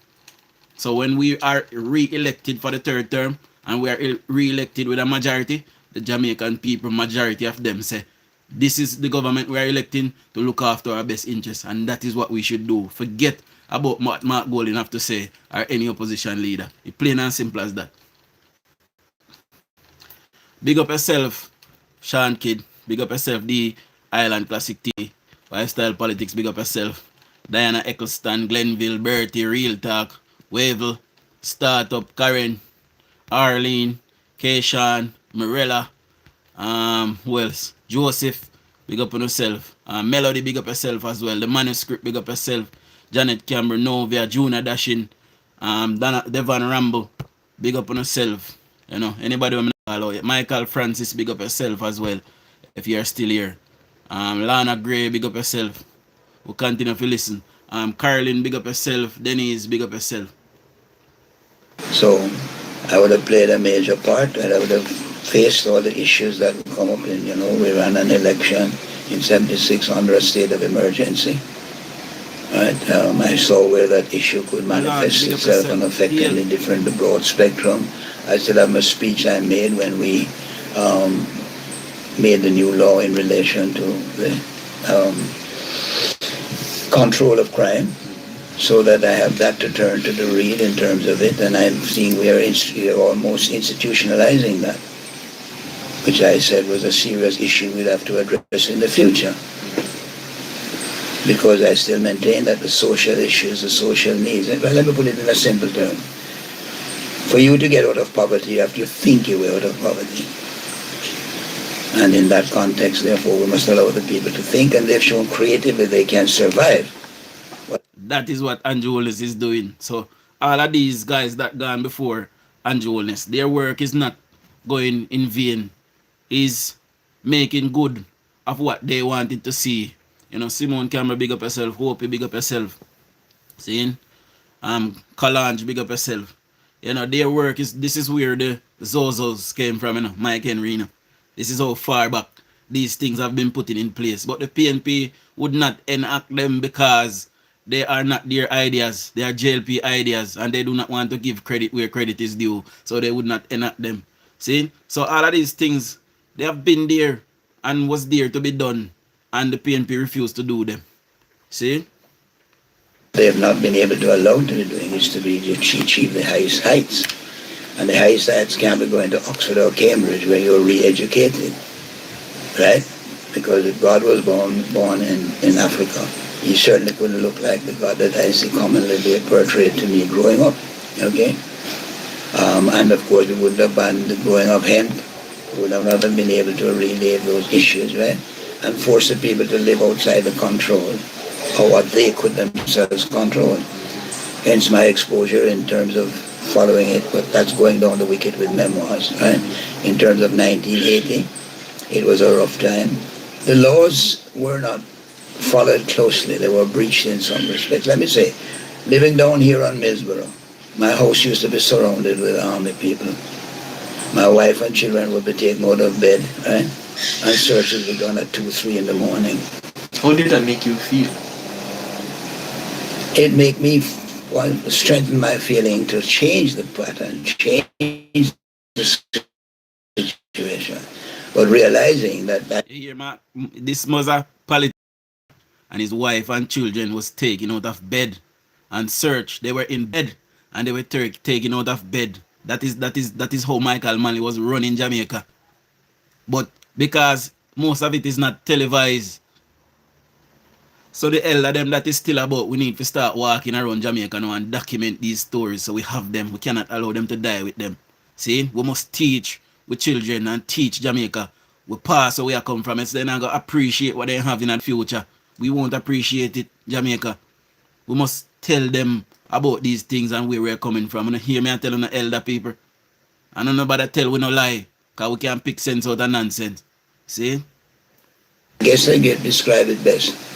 So when we are re-elected for the third term, and we are re-elected with a majority, the Jamaican people, majority of them say, this is the government we are electing to look after our best interests, and that is what we should do. Forget about what Mark Golding have to say or any opposition leader. It's plain and simple as that. Big up yourself, Sean Kidd. Big up yourself, the Island Classic T. Lifestyle Politics, big up yourself. Diana Eccleston, Glenville, Bertie, Real Talk, Wavel, Startup, Karen, Arlene, Keishan, Mirella, who else? Joseph, big up on yourself. Melody, big up yourself as well. The Manuscript, big up yourself. Janet Campbell, Novia, Juna Dashin, Devon Rambo, big up on yourself. You know, anybody who call out. Michael Francis, big up yourself as well, if you're still here. Lana Gray, big up yourself. We'll continue to listen. Carolyn, big up yourself. Denise, big up yourself. So I would have played a major part, and I would have faced all the issues that would come up in, we ran an election in 76 under a state of emergency. Right? I saw where that issue could manifest itself and affect any different, the broad spectrum. I still have my speech I made when we made the new law in relation to the control of crime, so that I have that to turn to the read in terms of it, and I'm seeing we are almost institutionalizing that, which I said was a serious issue we'd have to address in the future. Because I still maintain that the social issues, the social needs, well, let me put it in a simple term. For you to get out of poverty, you have to think your way out of poverty. And in that context, therefore, we must allow the people to think, and they've shown creatively they can survive. That is what Andrew Holness is doing. So all of these guys that gone before Andrew Holness, their work is not going in vain. Is making good of what they wanted to see. Simone Cameron, big up yourself. Hope, big up yourself. Seeing? Kalanj, big up yourself. Their work this is where the Zozos came from, Mike Henry, This is how far back these things have been put in place. But the PNP would not enact them because they are not their ideas. They are JLP ideas, and they do not want to give credit where credit is due. So they would not enact them. See? So all of these things, they have been there and was there to be done, and the PNP refused to do them. See? They have not been able to allow them to be doing is to achieve the highest heights. And the highest heights can't be going to Oxford or Cambridge where you're re-educated. Right? Because if God was born in Africa, he certainly couldn't look like the God that I see commonly portrayed to me growing up. Okay? And of course we wouldn't have been growing up hemp. We would have not been able to relay those issues, right? And force the people to live outside the control of what they could themselves control. Hence my exposure in terms of following it, but that's going down the wicket with memoirs, right? In terms of 1980, it was a rough time. The laws were not followed closely. They were breached in some respects. Let me say, living down here on Millsboro, my house used to be surrounded with army people. My wife and children would be taken out of bed, right? And searches were done at 2, 3 in the morning. How did that make you feel? It made me strengthen my feeling to change the pattern, change the situation. But realizing that... You hear, man? This mother politician and his wife and children was taken out of bed and searched. They were in bed and they were taken out of bed. That is how Michael Manley was running Jamaica. But because most of it is not televised, so the elder them that is still about, we need to start walking around Jamaica now and document these stories so we have them. We cannot allow them to die with them. See, we must teach with children and teach Jamaica. We pass where we come from. It's then I'm going to appreciate what they have in the future. We won't appreciate it, Jamaica. We must tell them about these things and where we're coming from. You hear me and tell the elder people. And nobody tell we no lie, because we can pick sense out of nonsense. See? I guess I get describe it best.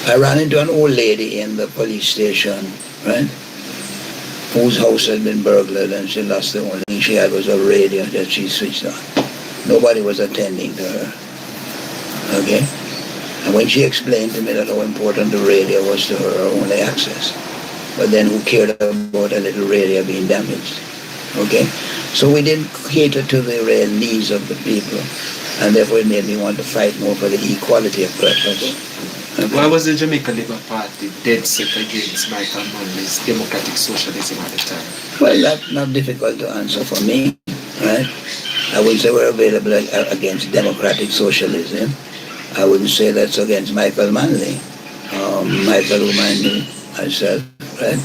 I ran into an old lady in the police station, right? Whose house had been burglared and she lost the only thing she had was a radio that she switched on. Nobody was attending to her. Okay? And when she explained to me that how important the radio was to her only access, but then who cared about a little radio being damaged? Okay? So we didn't cater to the real needs of the people, and therefore it made me want to fight more for the equality of preference. Okay? Why was the Jamaica Labour Party dead set against Michael Manley's democratic socialism at the time? Well, that's not difficult to answer for me, right? I wouldn't say we're available against democratic socialism. I wouldn't say that's against Michael Manley. Michael, whom I knew myself, right?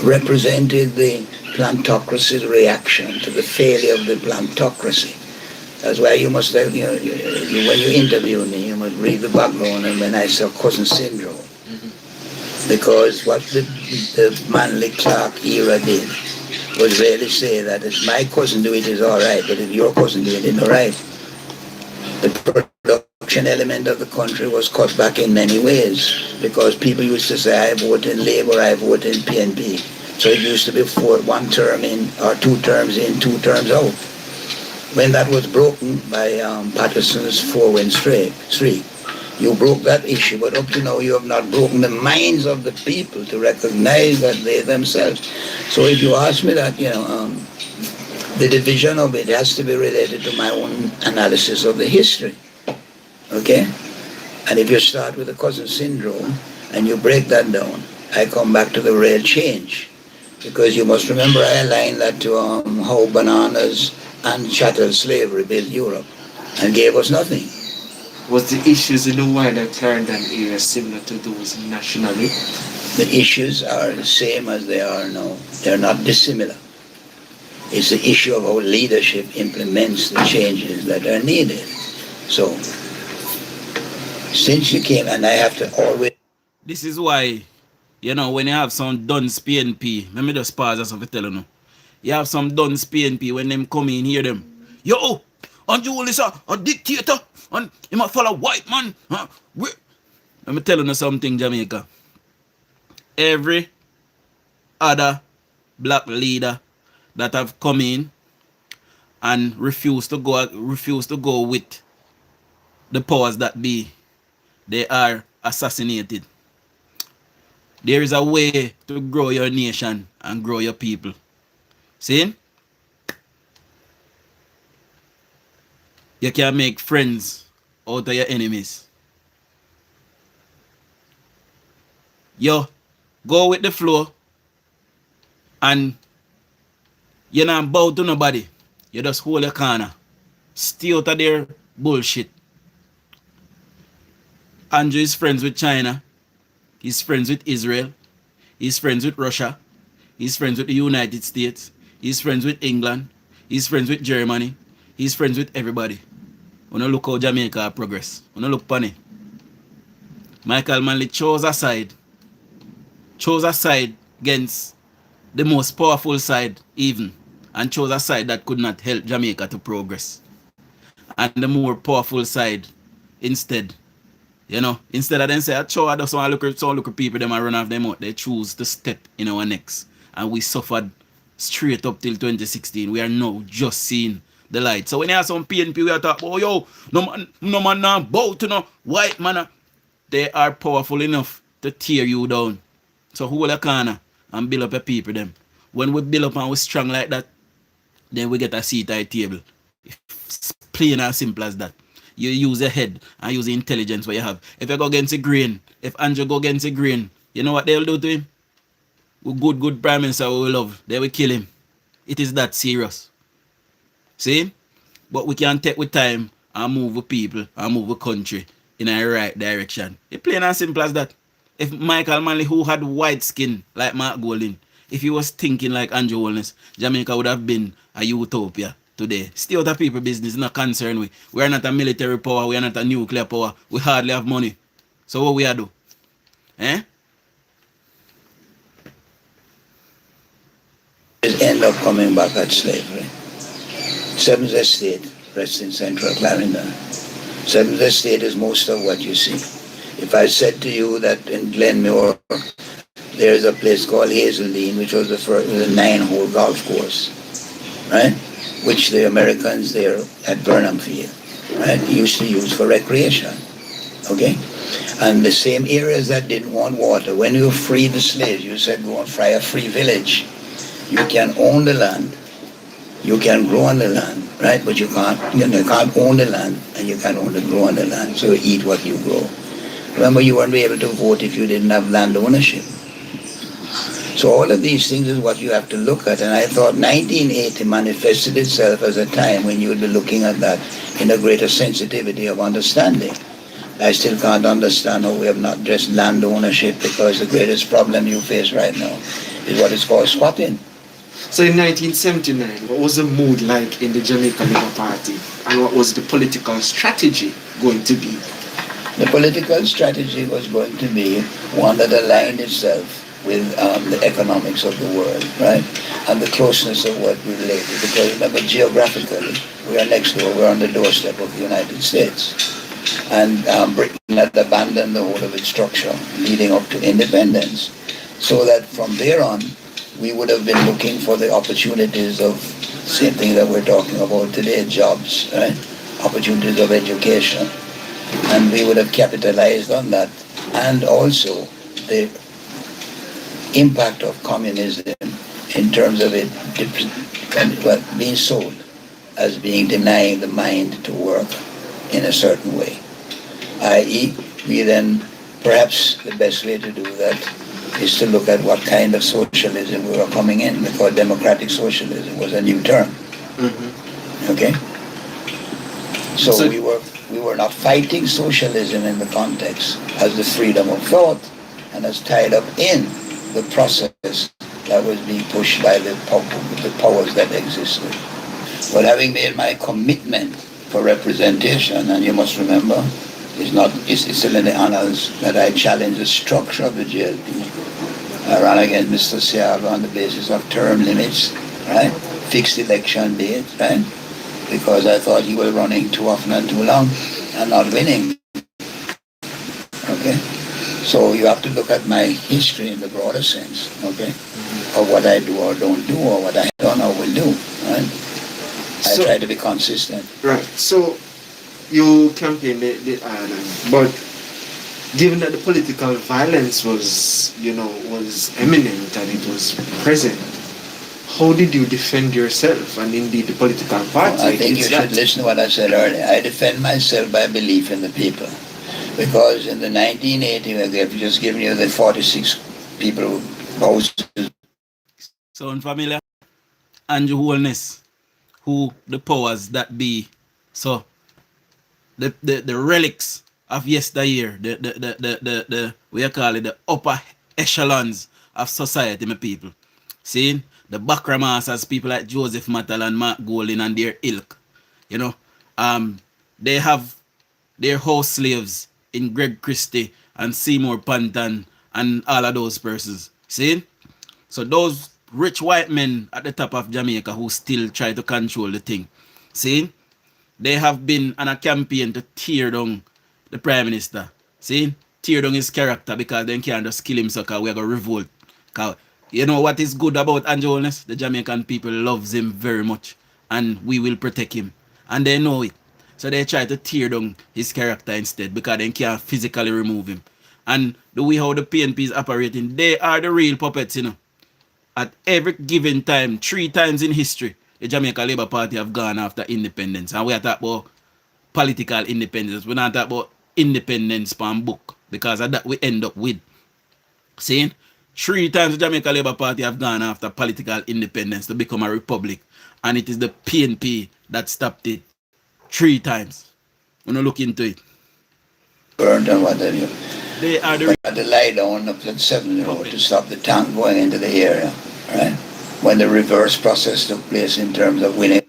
Represented the plantocracy's reaction to the failure of the plantocracy. That's why you must, when you interview me, you must read the background and when I saw cousin syndrome. Because what the Manley Clark era did was really say that if my cousin do it is all right, but if your cousin do it, it's not right. The production element of the country was cut back in many ways because people used to say, I vote in Labour, I vote in PNP. So it used to be one term in, or 2 terms in, 2 terms out. When that was broken by Patterson's 4-win streak, you broke that issue, but up to now you have not broken the minds of the people to recognize that they themselves. So if you ask me that, the division of it has to be related to my own analysis of the history, okay? And if you start with the cousin syndrome and you break that down, I come back to the real change. Because you must remember I aligned that to how bananas and chattel slavery built Europe and gave us nothing. Was the issues in the wider Clarendon area similar to those nationally? The issues are the same as they are now. They're not dissimilar. It's the issue of how leadership implements the changes that are needed. So, since you came, and I have to always... This is why, when you have some Duns PNP, let me just pause as I tell you now. You have some Duns PNP, when them come in, hear them. Yo, and you is a dictator, and you might follow white man. Let me tell you something, Jamaica. Every other black leader that have come in and refused to go with the powers that be, they are assassinated. There is a way to grow your nation and grow your people. See? You can make friends out of your enemies. Yo, go with the flow and you're not bow to nobody. You just hold your corner. Stay out of their bullshit. Andrew is friends with China. He's friends with Israel. He's friends with Russia. He's friends with the United States. He's friends with England. He's friends with Germany. He's friends with everybody. When you look how Jamaica progress. When you look upon it. Michael Manley chose a side against the most powerful side even, and chose a side that could not help Jamaica to progress. And the more powerful side instead of them say, I just want to look at people, them and run off them out, they choose to step in our necks. And we suffered straight up till 2016. We are now just seeing the light. So when you have some PNP, we are talking, oh yo, no man now bow to no white man. They are powerful enough to tear you down. So hold a corner and build up a people them. When we build up and we strong like that, then we get a seat at the table. It's plain and simple as that. You use your head and use the intelligence what you have. If you go against the grain, if Andrew go against the grain, you know what they'll do to him? Good Prime Minister we love, they will kill him. It is that serious. See? But we can take with time and move with people and move with country in a right direction. It's plain and simple as that. If Michael Manley, who had white skin like Mark Golding, if he was thinking like Andrew Holness, Jamaica would have been a utopia today. Still the people business, not concerned with. We are not a military power, we are not a nuclear power, we hardly have money. So what we are do? End up coming back at slavery. Seventh Estate rests in central Clarendon. Seventh Estate is most of what you see. If I said to you that in Glenmore there is a place called Hazeldean, which was the 9-hole golf course, right? which the Americans there at Burnham Field, right, used to use for recreation. Okay? And the same areas that didn't want water, when you freed the slaves, you said go and fry a free village. You can own the land, you can grow on the land, right? But you can't own the land and you can't only grow on the land. So you eat what you grow. Remember, you weren't able to vote if you didn't have land ownership. So all of these things is what you have to look at. And I thought 1980 manifested itself as a time when you would be looking at that in a greater sensitivity of understanding. I still can't understand how we have not addressed land ownership, because the greatest problem you face right now is what is called squatting. So in 1979, what was the mood like in the Jamaica Labour Party, and what was the political strategy going to be? The political strategy was going to be one that aligned itself with the economics of the world, right? And the closeness of what we related. Because remember, geographically, we are next door, we're on the doorstep of the United States. And Britain had abandoned the whole of its structure leading up to independence. So that from there on, we would have been looking for the opportunities of same thing that we're talking about today, jobs, right? Opportunities of education. And we would have capitalized on that. And also the impact of communism in terms of it being sold as being denying the mind to work in a certain way. I.e., we then, perhaps the best way to do that is to look at what kind of socialism we were coming in, because democratic socialism was a new term. Mm-hmm. Okay? So we were not fighting socialism in the context as the freedom of thought and as tied up in the process that was being pushed by the powers that existed. But having made my commitment for representation, and you must remember, it's still in the annals that I challenged the structure of the JLP. I ran against Mr. Seaga on the basis of term limits, right? Fixed election date, right? Because I thought he was running too often and too long and not winning. Okay? So you have to look at my history in the broader sense, okay? Of what I do or don't do, or what I don't or will do, right? I try to be consistent. Right. So you campaigned the island, but given that the political violence was eminent and it was present, how did you defend yourself and indeed the political party? I think you should listen to what I said earlier. I defend myself by belief in the people. Because in the 1980, they've just given you the 46 people houses. Sound familiar? Andrew Holness, who the powers that be. So the relics of yesteryear, the what you call it, the upper echelons of society, my people. See, the backramasters, people like Joseph Mattal and Mark Golding and their ilk, they have their house slaves in Greg Christie and Seymour Panton and all of those persons. See? So those rich white men at the top of Jamaica who still try to control the thing. See? They have been on a campaign to tear down the Prime Minister. See? Tear down his character because they can't just kill him, so we're going to revolt. Cause you know what is good about Andrew Holness? The Jamaican people loves him very much. And we will protect him. And they know it. So they try to tear down his character instead because they can't physically remove him. And the way how the PNP is operating, they are the real puppets, At every given time, 3 times in history, the Jamaica Labour Party have gone after independence. And we are talking about political independence. We're not talking about independence from book. Because of that we end up with. See? 3 times the Jamaica Labour Party have gone after political independence to become a republic. And it is the PNP that stopped it 3 times. When you look into it. Burned and what have you. They are the... We had to lie down up at 7 road to stop the tank going into the area, right? When the reverse process took place in terms of winning.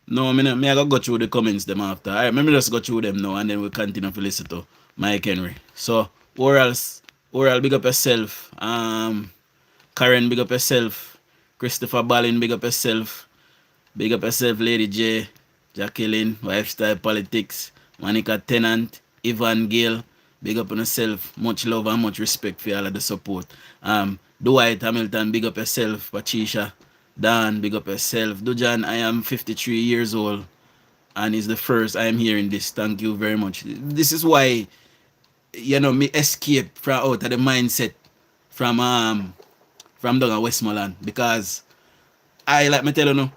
No, I gotta go through the comments them after. Alright, let me just go through them now and then we'll continue to listen to Mike Henry. So, Oral, big up yourself. Karen, big up yourself. Christopher Ballin, big up yourself. Big up yourself, Lady J. Jacqueline, Lifestyle Politics, Monica Tennant, Ivan Gale, big up on yourself. Much love and much respect for all of the support. Dwight Hamilton, big up yourself. Patricia, Dan, big up yourself. Dujan, I am 53 years old and it's the first I am hearing this. Thank you very much. This is why, me escape from out of the mindset from down at Westmoreland, because I, like me tell you,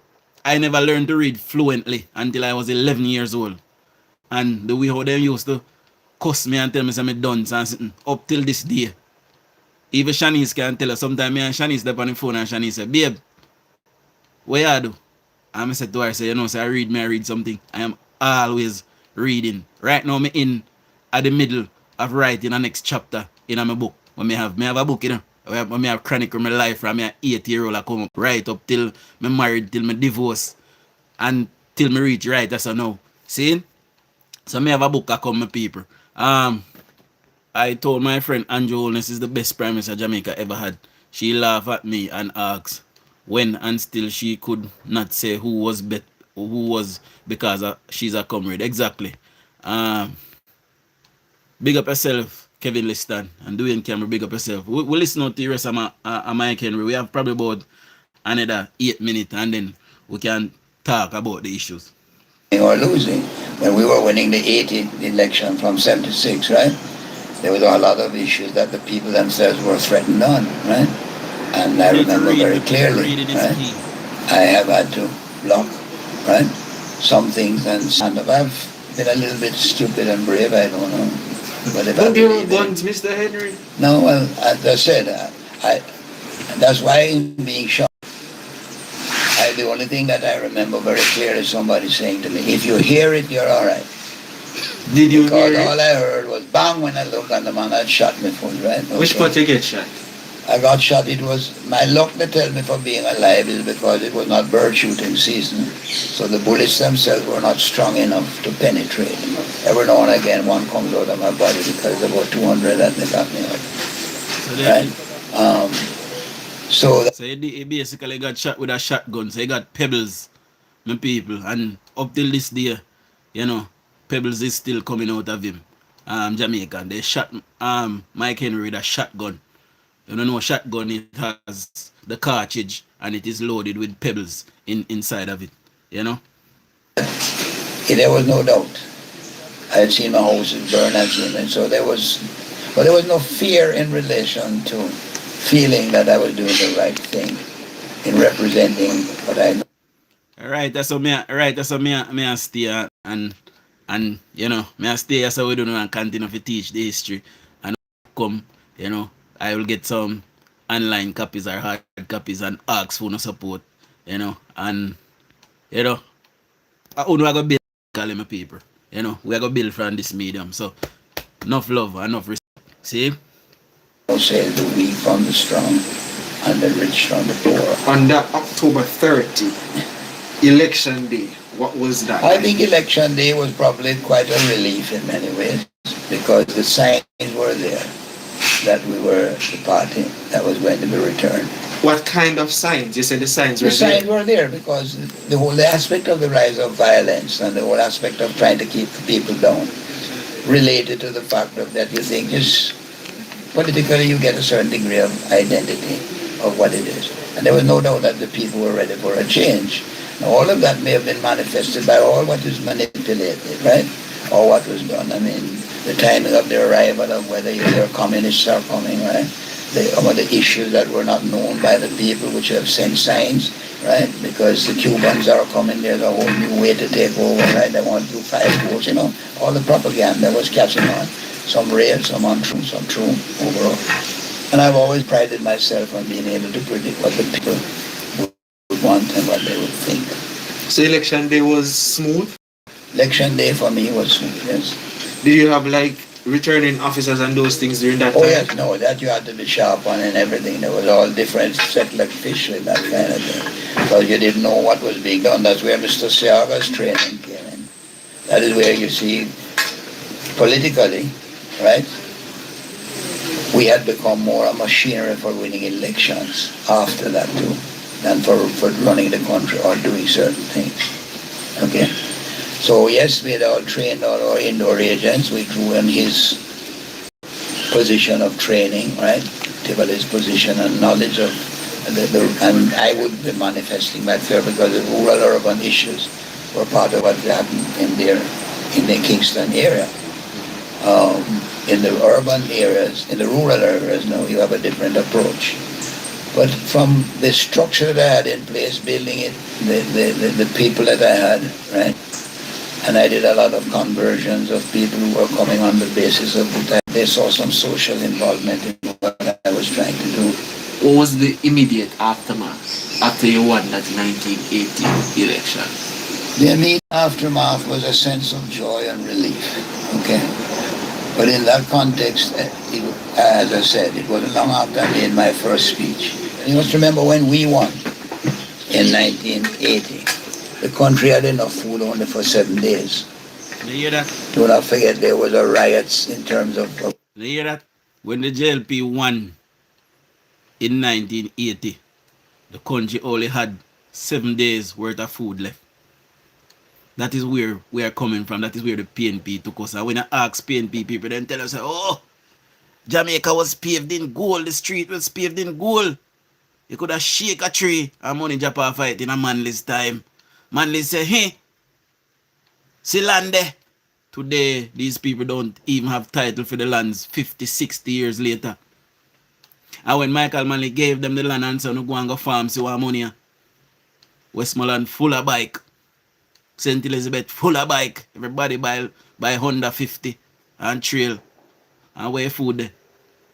I never learned to read fluently until I was 11 years old. And the way how them used to cuss me and tell me some dunce and something, up till this day. Even Shanice can tell us, sometimes me and Shanice step on the phone and Shanice say, babe, what you do? And I said to her, say, say I read something. I am always reading. Right now, me in at the middle of writing the next chapter in my book. When me have a book, when me have chronicle my life from me 8-year-old I come up right up till me married, till me divorce, and till me reach right as I know. See? So me have a book I come my people. I told my friend Andrew Holness is the best Prime Minister Jamaica ever had. She laughed at me and asked when, and still she could not say who was because she's a comrade. Exactly. Big up yourself, Kevin Liston, and Dwayne Cameron. Big up yourself. We'll listen to the rest of Mike Henry. We have probably about another 8 minutes, and then we can talk about the issues. Or losing. When we were winning the 80 election from 76, right? There was a lot of issues that the people themselves were threatened on, right? And I remember very clearly, right? I have had to block, right? Some things, and I've been a little bit stupid and brave, I don't know. But if don't you guns, Mr. Henry? No, well, as I said, that's why I'm being shot. The only thing that I remember very clearly is somebody saying to me, if you hear it, you're all right. Did you because hear it? All I heard was bang when I looked and the man had shot me full, right? Okay. Which part you get shot? I got shot. It was my luck to tell me for being alive is because it was not bird shooting season. So the bullets themselves were not strong enough to penetrate. Every now and again one comes out of my body because there were 200 that they got me out. Right? So he basically got shot with a shotgun. So he got pebbles, my people. And up till this day, pebbles is still coming out of him. Jamaican. They shot Mike Henry with a shotgun. You don't know, shotgun, it has the cartridge and it is loaded with pebbles inside of it. There was no doubt. I had seen my houses burn and so there was no fear in relation to feeling that I was doing the right thing in representing what I know. Right, that's what me stay and me stay so we don't know and continue to teach the history and come, I will get some online copies or hard copies and ask for no support, and I own we go build calling my people. We are gonna build from this medium. So enough love, enough respect. See? Say the weak from the strong and the rich from the poor. On that October 30, election day, what was that? I think election day was probably quite a relief in many ways because the signs were there that we were the party that was going to be returned. What kind of signs? You said the signs were there? The signs were there because the whole aspect of the rise of violence and the whole aspect of trying to keep the people down related to the fact of that you think just politically you get a certain degree of identity of what it is. And there was no doubt that the people were ready for a change. Now all of that may have been manifested by all what is manipulated, right? Or what was done. I mean, the timing of the arrival of whether the communists are coming, right? The issues that were not known by the people which have sent signs, right? Because the Cubans are coming, there's a whole new way to take over, right? They want to do 5 votes, all the propaganda was catching on. Some real, some untrue, some true overall. And I've always prided myself on being able to predict what the people would want and what they would think. So election day was smooth? Election day for me was smooth, yes. Did you have returning officers and those things during that time? Oh yes, no, that you had to be sharp on and everything. There was all different set like fish and that kind of thing. Because you didn't know what was being done. That's where Mr. Seaga's training came in. That is where you see politically, right? We had become more a machinery for winning elections after that too, than for running the country or doing certain things. Okay? So yes, we had all trained all our indoor agents. We drew in his position of training, right? Tivoli's position and knowledge of and I would be manifesting my fear because the rural-urban issues were part of what happened in the Kingston area. In the urban areas, in the rural areas, now you have a different approach. But from the structure that I had in place, building it, the people that I had, right? And I did a lot of conversions of people who were coming on the basis of that. They saw some social involvement in what I was trying to do. What was the immediate aftermath after you won that 1980 election? The immediate aftermath was a sense of joy and relief, okay? But in that context, as I said, it wasn't long after I made my first speech. And you must remember when we won in 1980, the country had enough food only for 7 days. You hear that? Do not forget there was a riots in terms of... You hear that? When the JLP won in 1980, the country only had 7 days worth of food left. That is where we are coming from. That is where the PNP took us. And when I ask PNP people, then tell us, oh, Jamaica was paved in gold. The street was paved in gold. You could have shake a tree and money drop off it in a manless time. Manless say, hey, see land there. Today, these people don't even have title for the lands 50, 60 years later. And when Michael Manley gave them the land and said, no go and go farm, see what money. Westmoreland full of bike. St. Elizabeth full of bike. Everybody buy Honda 50 and trail. And where food there.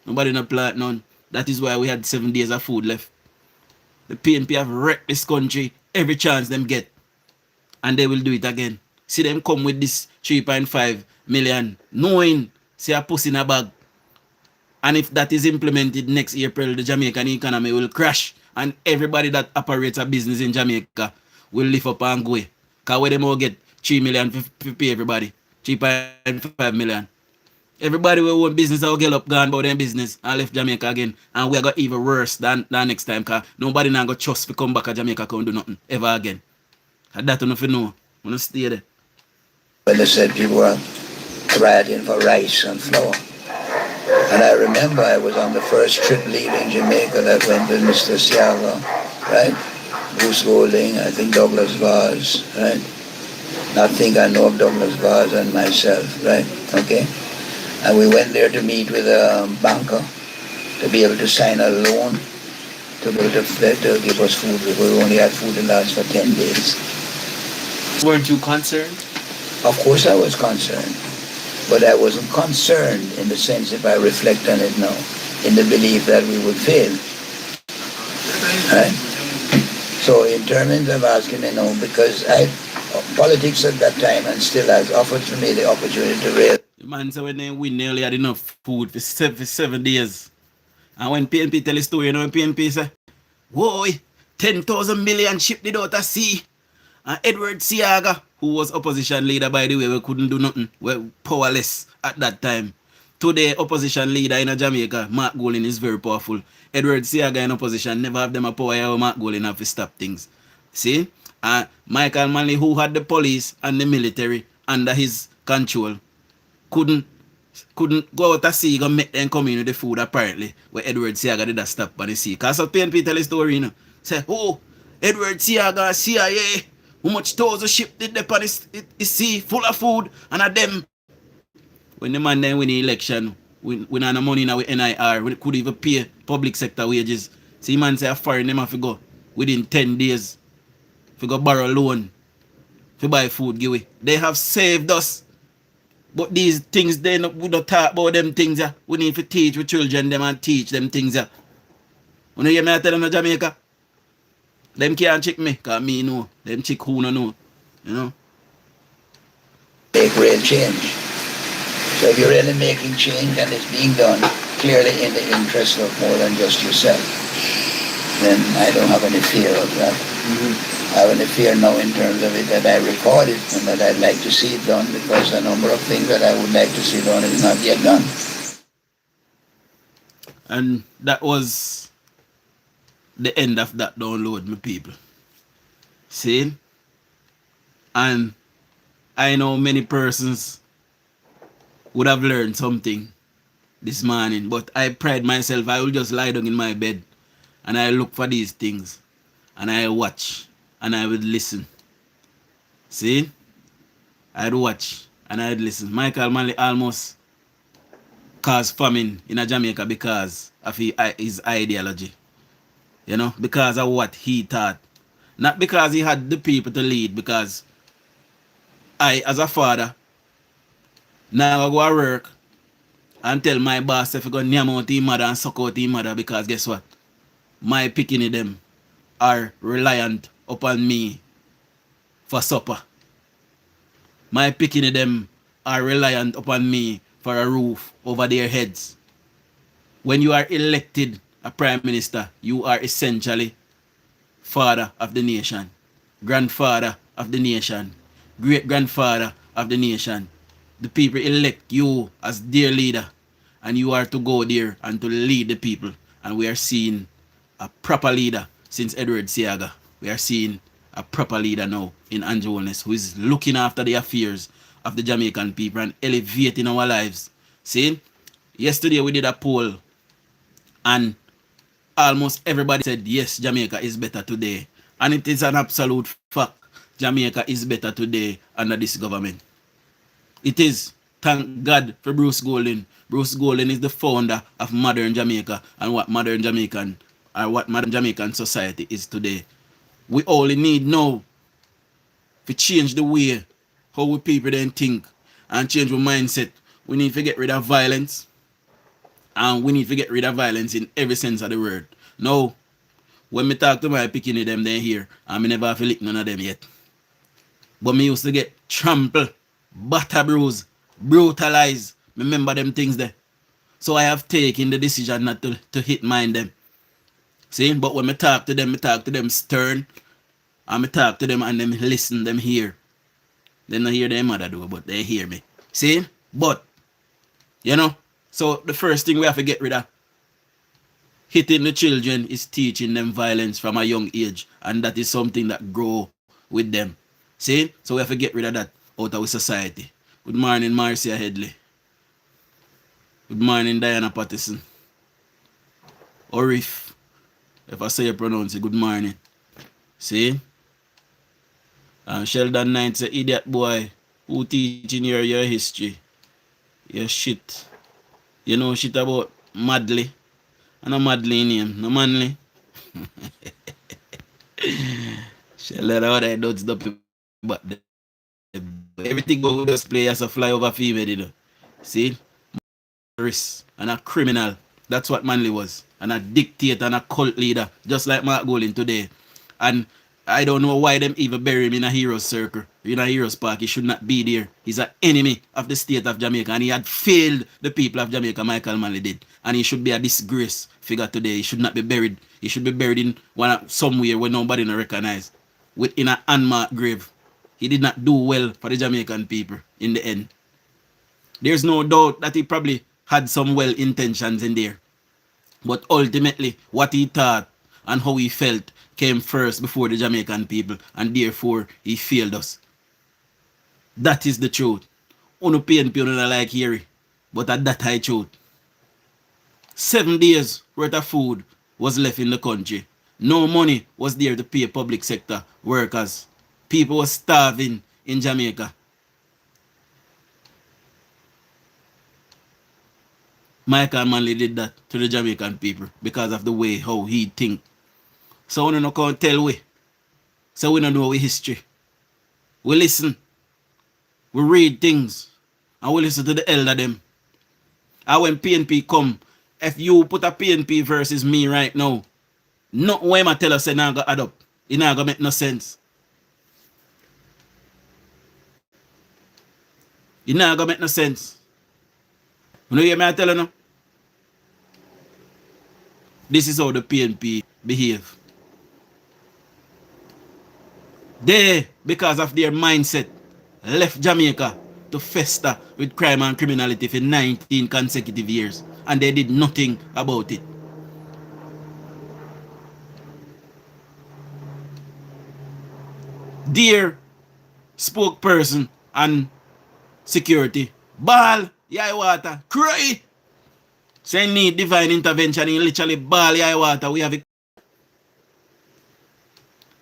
Nobody no plant none. That is why we had 7 days of food left. The PNP have wrecked this country every chance them get. And they will do it again. See them come with this 3.5 million. Knowing, see a puss in a bag. And if that is implemented next April, the Jamaican economy will crash. And everybody that operates a business in Jamaica will lift up and go. Because where them all get 3 million to pay everybody. 3.5 million. Everybody will own business will get up gone about their business and left Jamaica again. And we got even worse than next time. Because nobody now got trust to come back to Jamaica and do nothing ever again. And that enough you know. I'm going to stay there. When they said people were rioting for rice and flour. And I remember I was on the first trip leaving Jamaica that went with Mr. Siaga, right? Bruce Golding, I think Douglas Vaz, right? I think I know of Douglas Vaz and myself, right? Okay? And we went there to meet with a banker to be able to sign a loan to be able to give us food because we only had food to last for 10 days. Weren't you concerned? Of course I was concerned. But I wasn't concerned in the sense, if I reflect on it now, in the belief that we would fail. Right? So in terms of asking me now, because politics at that time and still has offered to me the opportunity to raise. The man said when they win, they only had enough food for 7 days. And when PNP tell the story, you know when PNP say, whoa, 10,000 million ship did out at sea. And Edward Siaga, who was opposition leader, by the way, we couldn't do nothing. We were powerless at that time. Today, opposition leader in Jamaica, Mark Golding, is very powerful. Edward Siaga in opposition never have them a power how Mark Golding have to stop things. See? And Michael Manley, who had the police and the military under his control, couldn't go out to sea and make them come in with the food apparently, where Edward Siaga did that stop by the sea. Because so PNP tell the story, you know. Say, oh, Edward Siaga, CIA, how much thousand ship did they on the sea full of food and of them. When the man then win the election, we not no money in our NIR, we could even pay public sector wages. See man say a foreign them have to go within 10 days. If you go borrow loan, if you buy food give away. They have saved us. But these things we don't talk about them things. We need to teach with children them and teach them things. When you hear me tell them in Jamaica, them can't check me, because me know. Them check who no know. You know? Make real change. So if you're really making change and it's being done clearly in the interest of more than just yourself, then I don't have any fear of that. I have any fear now in terms of it that I record it and that I'd like to see it done because a number of things that I would like to see done is not yet done. And that was the end of that download, my people. See? And I know many persons would have learned something this morning, but I pride myself, I will just lie down in my bed and I look for these things, and I watch, and I would listen. See? I'd watch, and I'd listen. Michael Manley almost caused famine in Jamaica because of his ideology. You know, because of what he thought. Not because he had the people to lead, because I, as a father, now I go to work and tell my boss if I go nyam out his mother and suck out his mother, because guess what? My picking them are reliant upon me for supper. My picking them are reliant upon me for a roof over their heads. When you are elected a prime minister, you are essentially father of the nation, grandfather of the nation, great grandfather of the nation. The people elect you as their leader, and you are to go there and to lead the people. And we are seeing a proper leader since Edward Seaga. We are seeing a proper leader now in Andrew Holness, who is looking after the affairs of the Jamaican people and elevating our lives. See, yesterday we did a poll, and almost everybody said yes, Jamaica is better today. And it is an absolute fact. Jamaica is better today under this government. It is. Thank God for Bruce Golding. Bruce Golding is the founder of modern Jamaica and what modern Jamaican society is today. We only need now to change the way how we people then think and change our mindset. We need to get rid of violence, and we need to get rid of violence in every sense of the word. Now, when me talk to my picking them then here, and me never have to lick none of them yet. But me used to get trampled, butter bruised, brutalized. Remember them things there. So I have taken the decision not to hit mind them. See, but when me talk to them stern, and me talk to them and them listen, them hear. They don't hear their mother do, but they hear me. See? But, you know, so the first thing we have to get rid of hitting the children is teaching them violence from a young age, and that is something that grow with them. See? So we have to get rid of that out of our society. Good morning, Marcia Headley. Good morning, Diana Pattison. Orif, if I say you pronounce it, good morning. See? Sheldon Knight say, idiot boy, who teaching your history? Your shit. You know shit about Madley. And a Madley name, no Manley. Sheldon, how I don't stop it, but everything go just play as a flyover female, you know. See? And a criminal. That's what Manley was. And a dictator and a cult leader, just like Mark Golding today. And I don't know why them even bury him in a hero's circle, in a hero's park. He should not be there. He's an enemy of the state of Jamaica, and he had failed the people of Jamaica. Michael Manley did, and he should be a disgrace figure today. He should not be buried. He should be buried in somewhere where nobody no recognize, in an unmarked grave. He did not do well for the Jamaican people in the end. There's no doubt that he probably had some well intentions in there, but ultimately what he thought and how he felt came first before the Jamaican people, and therefore he failed us. That is the truth. Uno PNP uno not like hearing, but at that high truth. 7 days worth of food was left in the country. No money was there to pay public sector workers. People were starving in Jamaica. Michael Manley did that to the Jamaican people because of the way how he think. So we don't can't tell we. So we don't know our history. We listen. We read things. And we listen to the elder them. And when PNP come, if you put a PNP versus me right now, not when I tell us it not gonna add up. It not gonna make no sense. It not gonna make no sense. You know what I tell you now? This is how the PNP behave. They, because of their mindset, left Jamaica to fester with crime and criminality for 19 consecutive years, and they did nothing about it. Dear spokesperson and security, ball, yai water, cry. Say need divine intervention, in literally ball, yai water. We have it.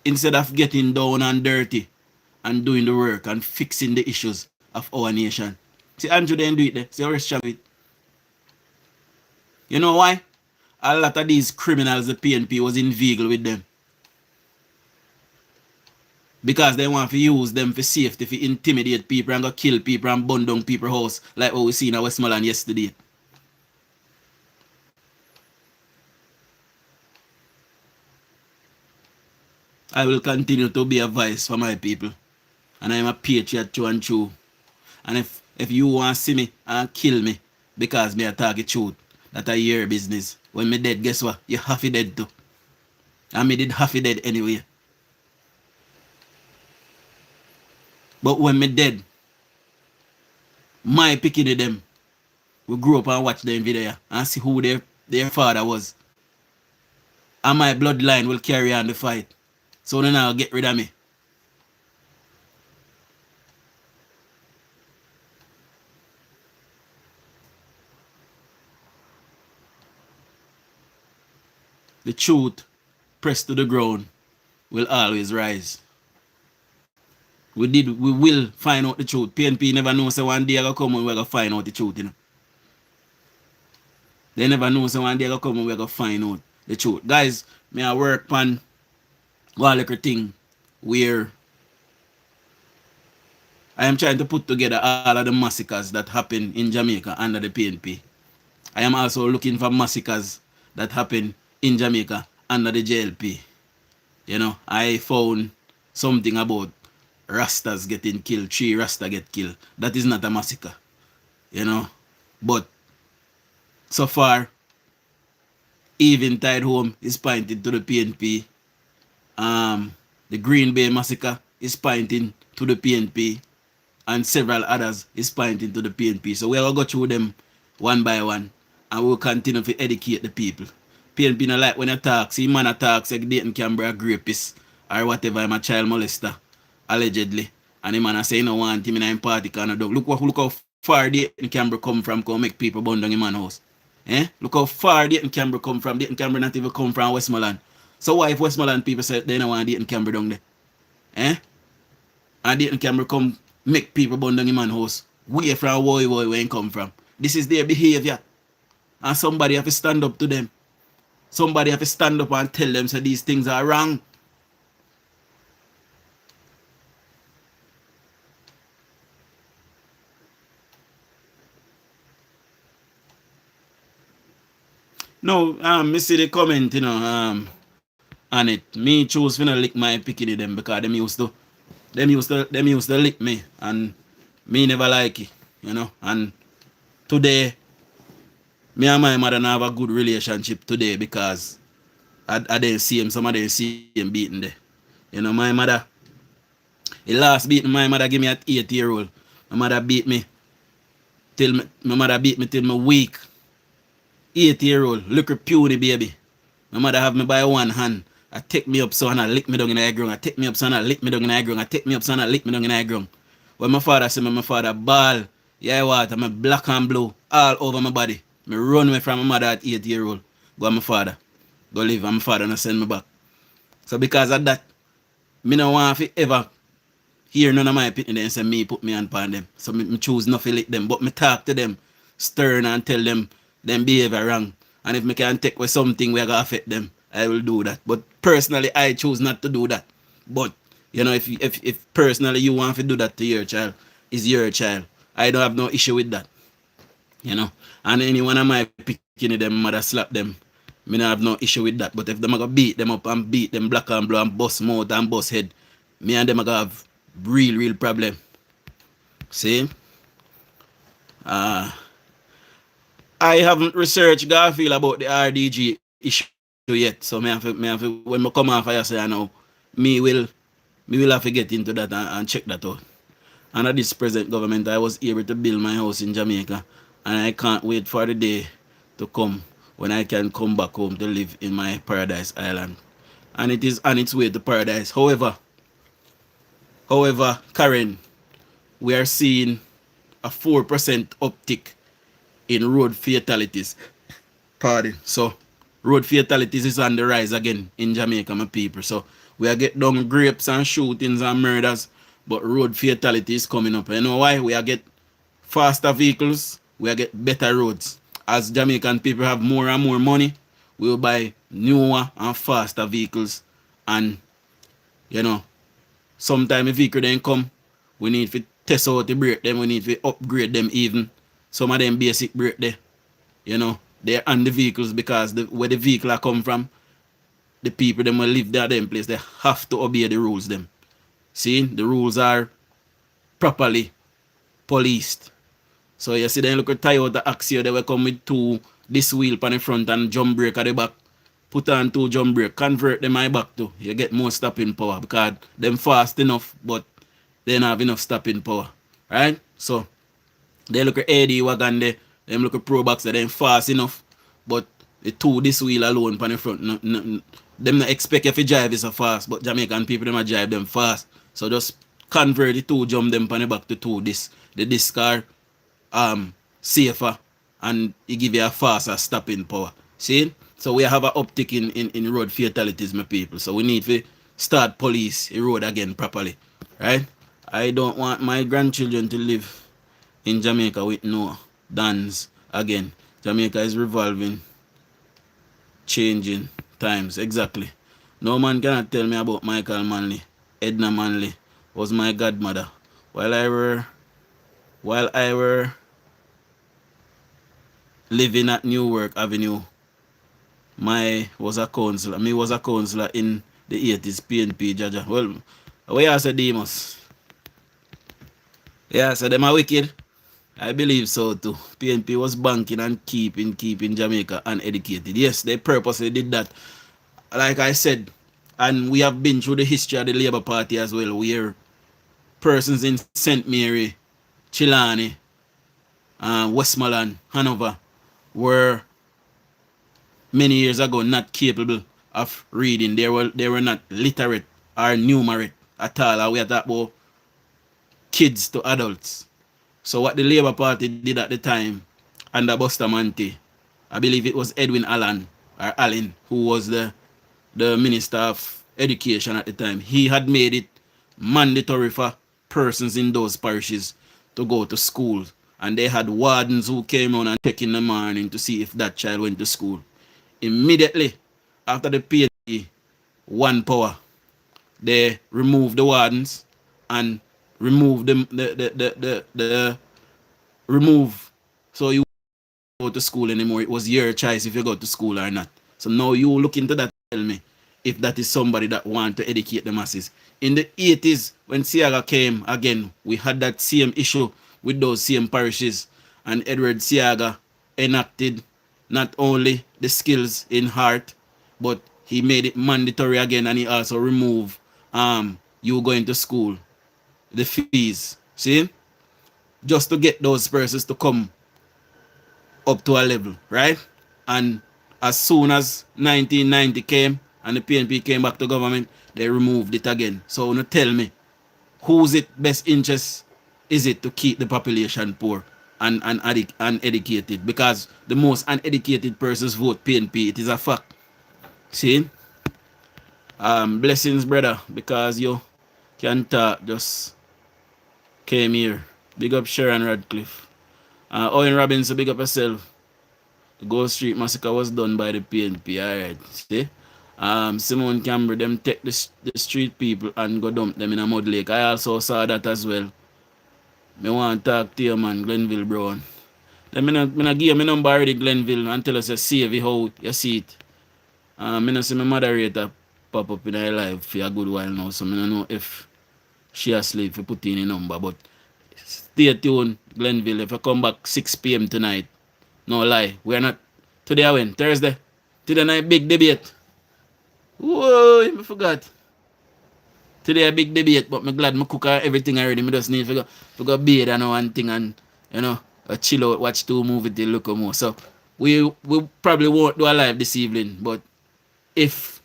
instead of getting down and dirty and doing the work and fixing the issues of our nation. See, Andrew didn't do it there. See, rest of it. You know why? A lot of these criminals, the PNP was inveigled with them. Because they want to use them for safety, to intimidate people and go kill people and burn down people's house, like what we seen in Westmoreland yesterday. I will continue to be a voice for my people. And I am a patriot through and through. And if you want to see me and kill me because me a talk the truth, that is your business. When me dead, guess what? You half dead too. And me did half dead anyway. But when me dead, my picking of them will grow up and watch them video and see who their father was. And my bloodline will carry on the fight. So then I'll get rid of me. The truth pressed to the ground will always rise. We will find out the truth. PNP never know so one day I go come and we're gonna find out the truth, you know. They never know so one day I go come and we're gonna find out the truth. Guys, me I work on one little thing where I am trying to put together all of the massacres that happen in Jamaica under the PNP. I am also looking for massacres that happen in Jamaica under the JLP. You know, I found something about Rastas getting killed, 3 Rasta get killed. That is not a massacre, you know. But so far, Eventide Home is pointing to the PNP. The Green Bay Massacre is pointing to the PNP. And several others is pointing to the PNP. So we'll go through them one by one. And we'll continue to educate the people. PNP no like when you talk. See man talk, say Dayton Canberra a rapist or whatever, I'm a child molester. Allegedly, and the man say, you know, want him in a party kind of dog. Look how far Dayton Canberra come from, come make people burn down in man's house. Look how far Dayton Canberra come from. Dayton Canberra not even come from Westmoreland. So why if Westmoreland people say they don't want Dayton Canberra down there? And Dayton Canberra come make people burn down in man's house. Where from where it come from? This is their behavior. And somebody have to stand up to them. Somebody have to stand up and tell them so these things are wrong. No, me see the comment, you know, on it. Me choose to lick my picking them because them used to lick me and me never like it, you know. And today, me and my mother have a good relationship today because I didn't see him, some of them see him beating there. You know, my mother, the last beating my mother gave me at 8-year-old. My mother beat me till me weak. 8-year-old, little puny baby. My mother have me by one hand. I take me up so and I lick me down in the ground. I take me up so and I lick me down in the ground. I take me up so and I lick me down in the ground. When my father see me, my father ball, yeah what, I'm black and blue all over my body. Me run away from my mother at 8-year-old. Go my father. Go live and my father not send me back. So because of that, me no want to ever hear none of my opinion and say me put me on upon them. So me choose not to lick them. But me talk to them stern and tell them behavior wrong. And if me can take away something where I gonna affect them, I will do that. But personally, I choose not to do that. But you know, if personally you want to do that to your child, it's your child. I don't have no issue with that. You know, and anyone of my picking them mother slap them, me don't have no issue with that. But if them are gonna beat them up and beat them black and blue and bust mouth and bust head, me and them are gonna have real problem. See? I haven't researched Garfield about the RDG issue yet. So me have to, when I come off I say I know, me will have to get into that and check that out. Under this present government, I was able to build my house in Jamaica, and I can't wait for the day to come when I can come back home to live in my paradise island. And it is on its way to paradise. However, Karen, we are seeing a 4% uptick in road fatalities. Pardon. So road fatalities is on the rise again in Jamaica, my people. So We are get down grapes and shootings and murders, but road fatality is coming up. You know why? We are get faster vehicles, we are get better roads. As Jamaican people have more and more money, we will buy newer and faster vehicles. And you know, sometimes a vehicle then come, we need to test out the brake them, we need to upgrade them even. Some of them basic brake there, you know, they're on the vehicles because where the vehicle are come from, the people them will live there them place, they have to obey the rules them. See, the rules are properly policed. So you see them look at Toyota Axia, they will come with two this wheel on the front and jump brake at the back. Put on two jump brake, convert them my back too. You get more stopping power because them fast enough, but they don't have enough stopping power. Right? So they look at AD wagon there, them look at Pro Box, they fast enough, but the two this wheel alone on the front, them not expect you to drive it so fast, but Jamaican people them drive them fast. So just convert the two jump them on the back to two this. The disc car safer and it give you a faster stopping power. See? So we have an uptick in road fatalities, my people. So we need to start police the road again properly. Right? I don't want my grandchildren to live in Jamaica with no dons again. Jamaica is revolving, changing times. Exactly. No man cannot tell me about Michael Manley. Edna Manley was my godmother. While I were living at Newark Avenue, me was a counselor in the 80s, PNP, Jaja. Well, where you say Demus? Yeah, so them are wicked. I believe so too. PNP was banking and keeping Jamaica uneducated. Yes, they purposely did that. Like I said, and we have been through the history of the Labour Party as well, where persons in St. Mary, Chilani, Westmoreland, Hanover were many years ago not capable of reading. They were not literate or numerate at all. And we are talking about kids to adults. So what the Labour Party did at the time under Bustamante, I believe it was Edwin Allen or Allen, who was the Minister of Education at the time. He had made it mandatory for persons in those parishes to go to school. And they had wardens who came on and check in the morning to see if that child went to school. Immediately after the PNP won power, they removed the wardens and removed the remove. So you go to school anymore. It was your choice if you go to school or not. So now you look into that, tell me if that is somebody that want to educate the masses. In the 80s, when Siaga came again, we had that same issue with those same parishes, and Edward Siaga enacted not only the skills in heart, but he made it mandatory again, and he also removed you going to school, the fees. See? Just to get those persons to come up to a level, right? And as soon as 1990 came and the PNP came back to government, they removed it again. So now tell me, whose it best interest is it to keep the population poor and uneducated? Because the most uneducated persons vote PNP. It is a fact. See? Blessings, brother, because you can talk, just came here. Big up Sharon Radcliffe. Owen Robinson, big up yourself. The Ghost Street Massacre was done by the PNP. Alright, see? Simone Camber, them take the street people and go dump them in a mud lake. I also saw that as well. Me want to talk to you, man, Glenville Brown. Then me not give you my number already, Glenville, and tell us you save it how you see it. Me not see my moderator pop up in her live for a good while now, so me don't know if she asleep for put in a number, but stay tuned, Glenville. If I come back 6 p.m. tonight, no lie, we're not, today I went, Thursday, today night big debate. Whoa, I forgot. Today a big debate, but I'm glad I cook everything already. I just need to go bathe and one thing and, you know, chill out, watch 2 movies till look more. So, we probably won't do a live this evening, but if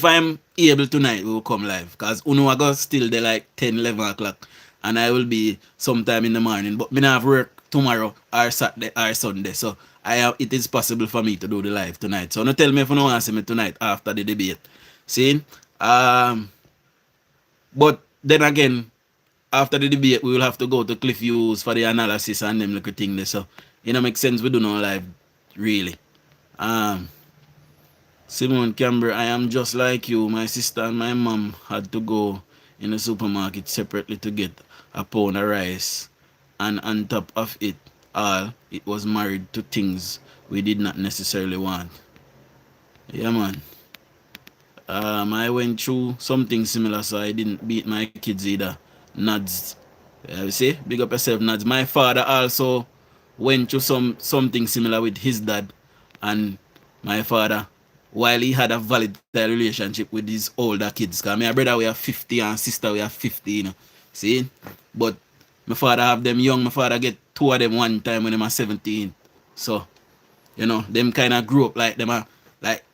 I am able tonight, we will come live. Because Uno I go still there like 10, 11 o'clock. And I will be sometime in the morning. But I have work tomorrow or Saturday or Sunday. So it is possible for me to do the live tonight. So don't tell me if you don't want to see me tonight after the debate. See? But then again, after the debate, we will have to go to Cliff Hughes for the analysis and them little thing there. So, make sense we do not live, really. Simone Camber, I am just like you. My sister and my mom had to go in the supermarket separately to get a pound of rice. And on top of it all, it was married to things we did not necessarily want. Yeah, man. I went through something similar, so I didn't beat my kids either. Nods. You see? Big up yourself, Nods. My father also went through something similar with his dad. And my father, while he had a volatile relationship with his older kids, because my brother we are 50 and sister we are 50, See? But my father have them young. My father get two of them one time when they are 17. So, them kind of grew up like them are, like,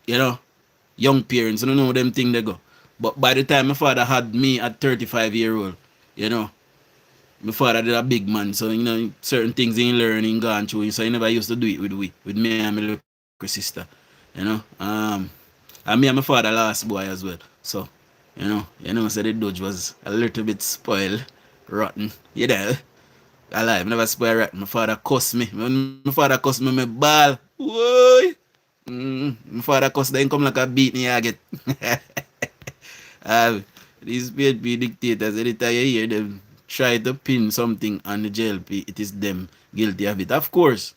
young parents. I don't know them thing they go. But by the time my father had me at 35-year-old, my father did a big man. So, certain things he learned, he gone through. So he never used to do it with me and my little sister. And me and my father last boy as well. So, so the Dutch was a little bit spoiled, rotten. Alive, never spoiled rotten. My father cussed me. When my father cussed me, my ball. Whoa! My father cussed, then come like a beat me again. These PNP dictators, anytime you hear them try to pin something on the JLP, it is them guilty of it. Of course,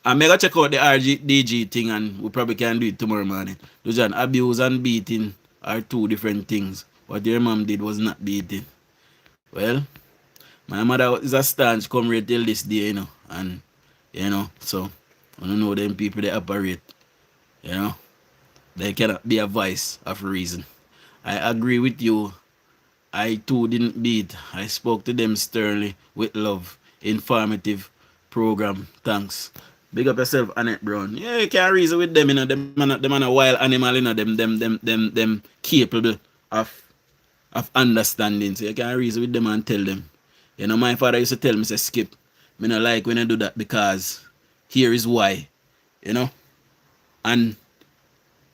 I'm going to check out the RDG thing and we probably can do it tomorrow morning. Dujon, abuse and beating are two different things. What your mom did was not beating. Well, my mother is a staunch comrade till this day, and, so, I don't know them people they operate, they cannot be a voice of reason. I agree with you. I too didn't beat. I spoke to them sternly with love. Informative program. Thanks. Big up yourself, Annette Brown. Yeah, you can't reason with them, Them man a wild animal, Them capable of understanding. So you can't reason with them and tell them. My father used to tell me, say, Skip, me not like when I do that because here is why. And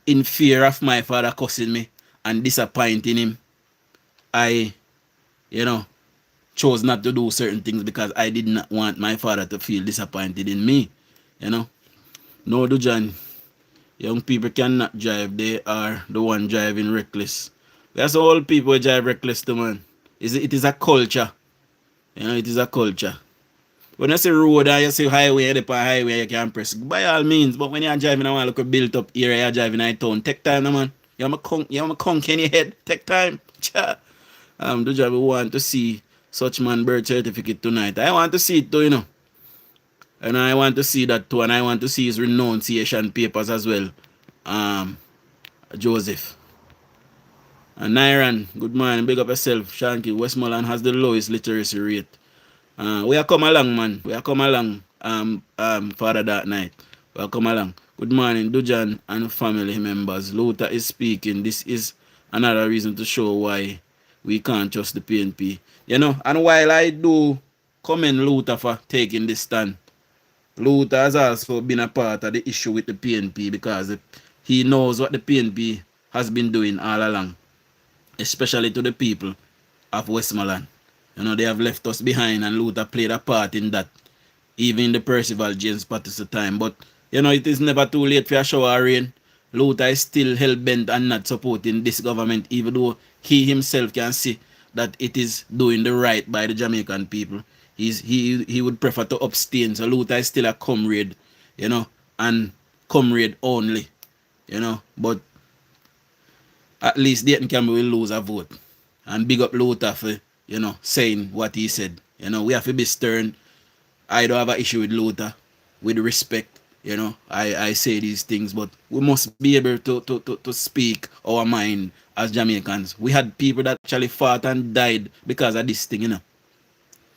in fear of my father cussing me and disappointing him, I, chose not to do certain things because I did not want my father to feel disappointed in me. No, Dujon, young people cannot drive. They are the one driving reckless. That's all people drive reckless to, man. It is a culture. It is a culture. When you see road and you see highway, the highway, you can press by all means. But when you're driving around like a built up area, you're driving in town, take time, man. You're a conk in your head. Take time. The job we want to see such man birth certificate tonight. I want to see it too, And I want to see that too. And I want to see his renunciation papers as well. Joseph. And Nyran, good morning. Big up yourself. Shanky, Westmoreland has the lowest literacy rate. We are come along, man. We are come along, Father that night. We are come along. Good morning, Dujon and family members. Luther is speaking. This is another reason to show why we can't trust the PNP. And while I do commend Luther for taking this stand, Luther has also been a part of the issue with the PNP because he knows what the PNP has been doing all along, especially to the people of Westmoreland. They have left us behind and Luther played a part in that, even in the Percival James Patterson time. But, it is never too late for a shower rain. Luther is still hell-bent and not supporting this government, even though he himself can see that it is doing the right by the Jamaican people. He would prefer to abstain. So Luther is still a comrade, and comrade only, But at least Dayton Campbell will lose a vote. And big up Luther for, saying what he said. We have to be stern. I don't have an issue with Luther. With respect, I say these things, but we must be able to speak our mind as Jamaicans. We had people that actually fought and died because of this thing, You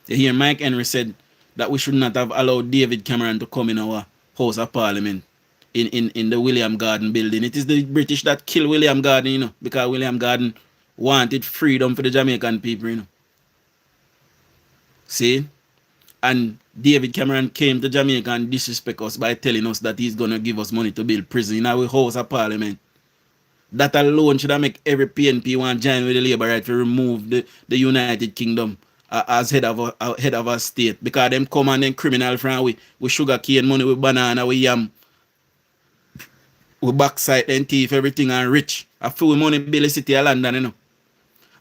hear Mike Henry said that we should not have allowed David Cameron to come in our House of Parliament in the William Garden building. It is the British that killed William Garden, because William Garden wanted freedom for the Jamaican people, See? And David Cameron came to Jamaica and disrespect us by telling us that he's going to give us money to build prison in our House of Parliament. That alone should make every PNP want to join with the Labour right to remove the United Kingdom as head of a state, because them come and then criminal from we sugar cane money, with banana, we yam, we backside and thief everything and rich. I feel money build the city of London, you know.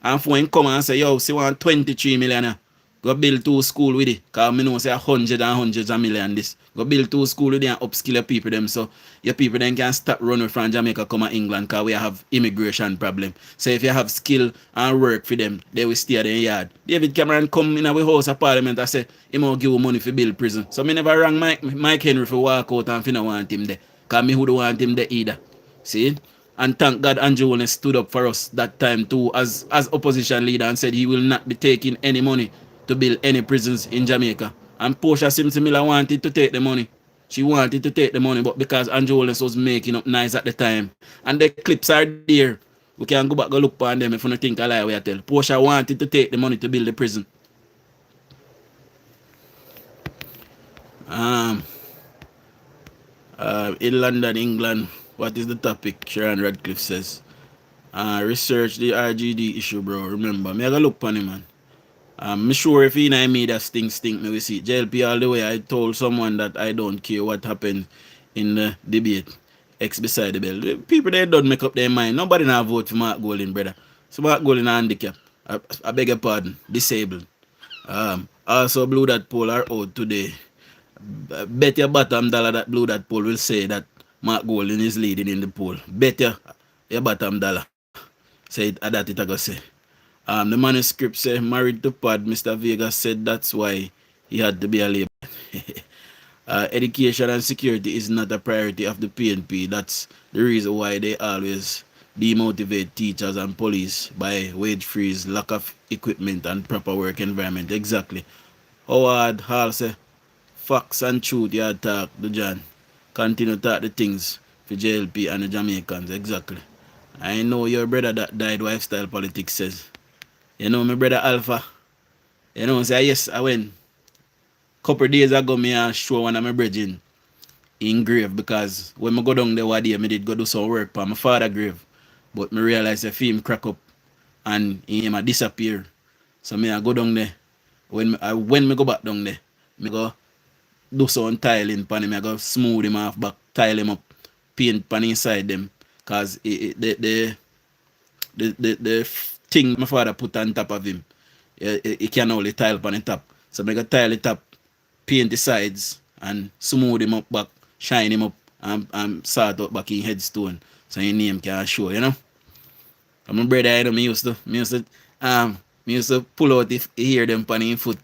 And for him come and say, yo, see one 23 million, go build 2 school with it. Because I know say 100 of million this. Go build 2 school with it and upskill your people them, so your people then can stop running from Jamaica come to England, because we have immigration problem. So if you have skill and work for them, they will stay at the yard. David Cameron come in our house of parliament and say he will give you money for build prison. So me never rang Mike Henry for walk out and finna want him there. Because me who don't want him there either. See? And thank God Andrew Holness stood up for us that time too as opposition leader and said he will not be taking any money to build any prisons in Jamaica. And Portia Simpson Miller wanted to take the money. She wanted to take the money, but because Andrew Holness was making up nice at the time. And the clips are there. We can go back and look on them if you don't think I lie what I tell. Portia wanted to take the money to build the prison. In London, England, what is the topic? Sharon Radcliffe says. Research the RGD issue, bro. Remember, me I go look on him, man. I'm sure if he and I made that stink, me we see. JLP all the way, I told someone that I don't care what happened in the debate. X beside the bell. The people they don't make up their mind. Nobody now vote for Mark Golding, brother. So Mark Golding handicap. I beg your pardon. Disabled. Also Blue That poll are out today. Bet your bottom dollar that Blue That poll will say that Mark Golding is leading in the poll. Bet your bottom dollar. Say it, that it I go say. The manuscript say married to Pod. Mr. Vegas said that's why he had to be a Labour. Education and security is not a priority of the PNP. That's the reason why they always demotivate teachers and police by wage freeze, lack of equipment, and proper work environment. Exactly. Howard Hall say facts and truth you talk to John. Continue to talk the things for JLP and the Jamaicans. Exactly. I know your brother that died lifestyle politics says. You know my brother Alpha. You know say yes I went. Couple days ago me show one of my brethren in grave, because when I go down there one day I did go do some work for my father grave. But me realize if him crack up and him disappear. So me I go down there. When me go back down there, me go do some tiling pan him, I go smooth him off back, tile him up, paint pan inside them. Cause the thing my father put on top of him, it can only tile pan the top. So I go tile the top, paint the sides, and smooth him up back, shine him up, and sort out back in headstone. So your name can show, you know. And my brother, you know, me used to pull out if he hear them pan in foot.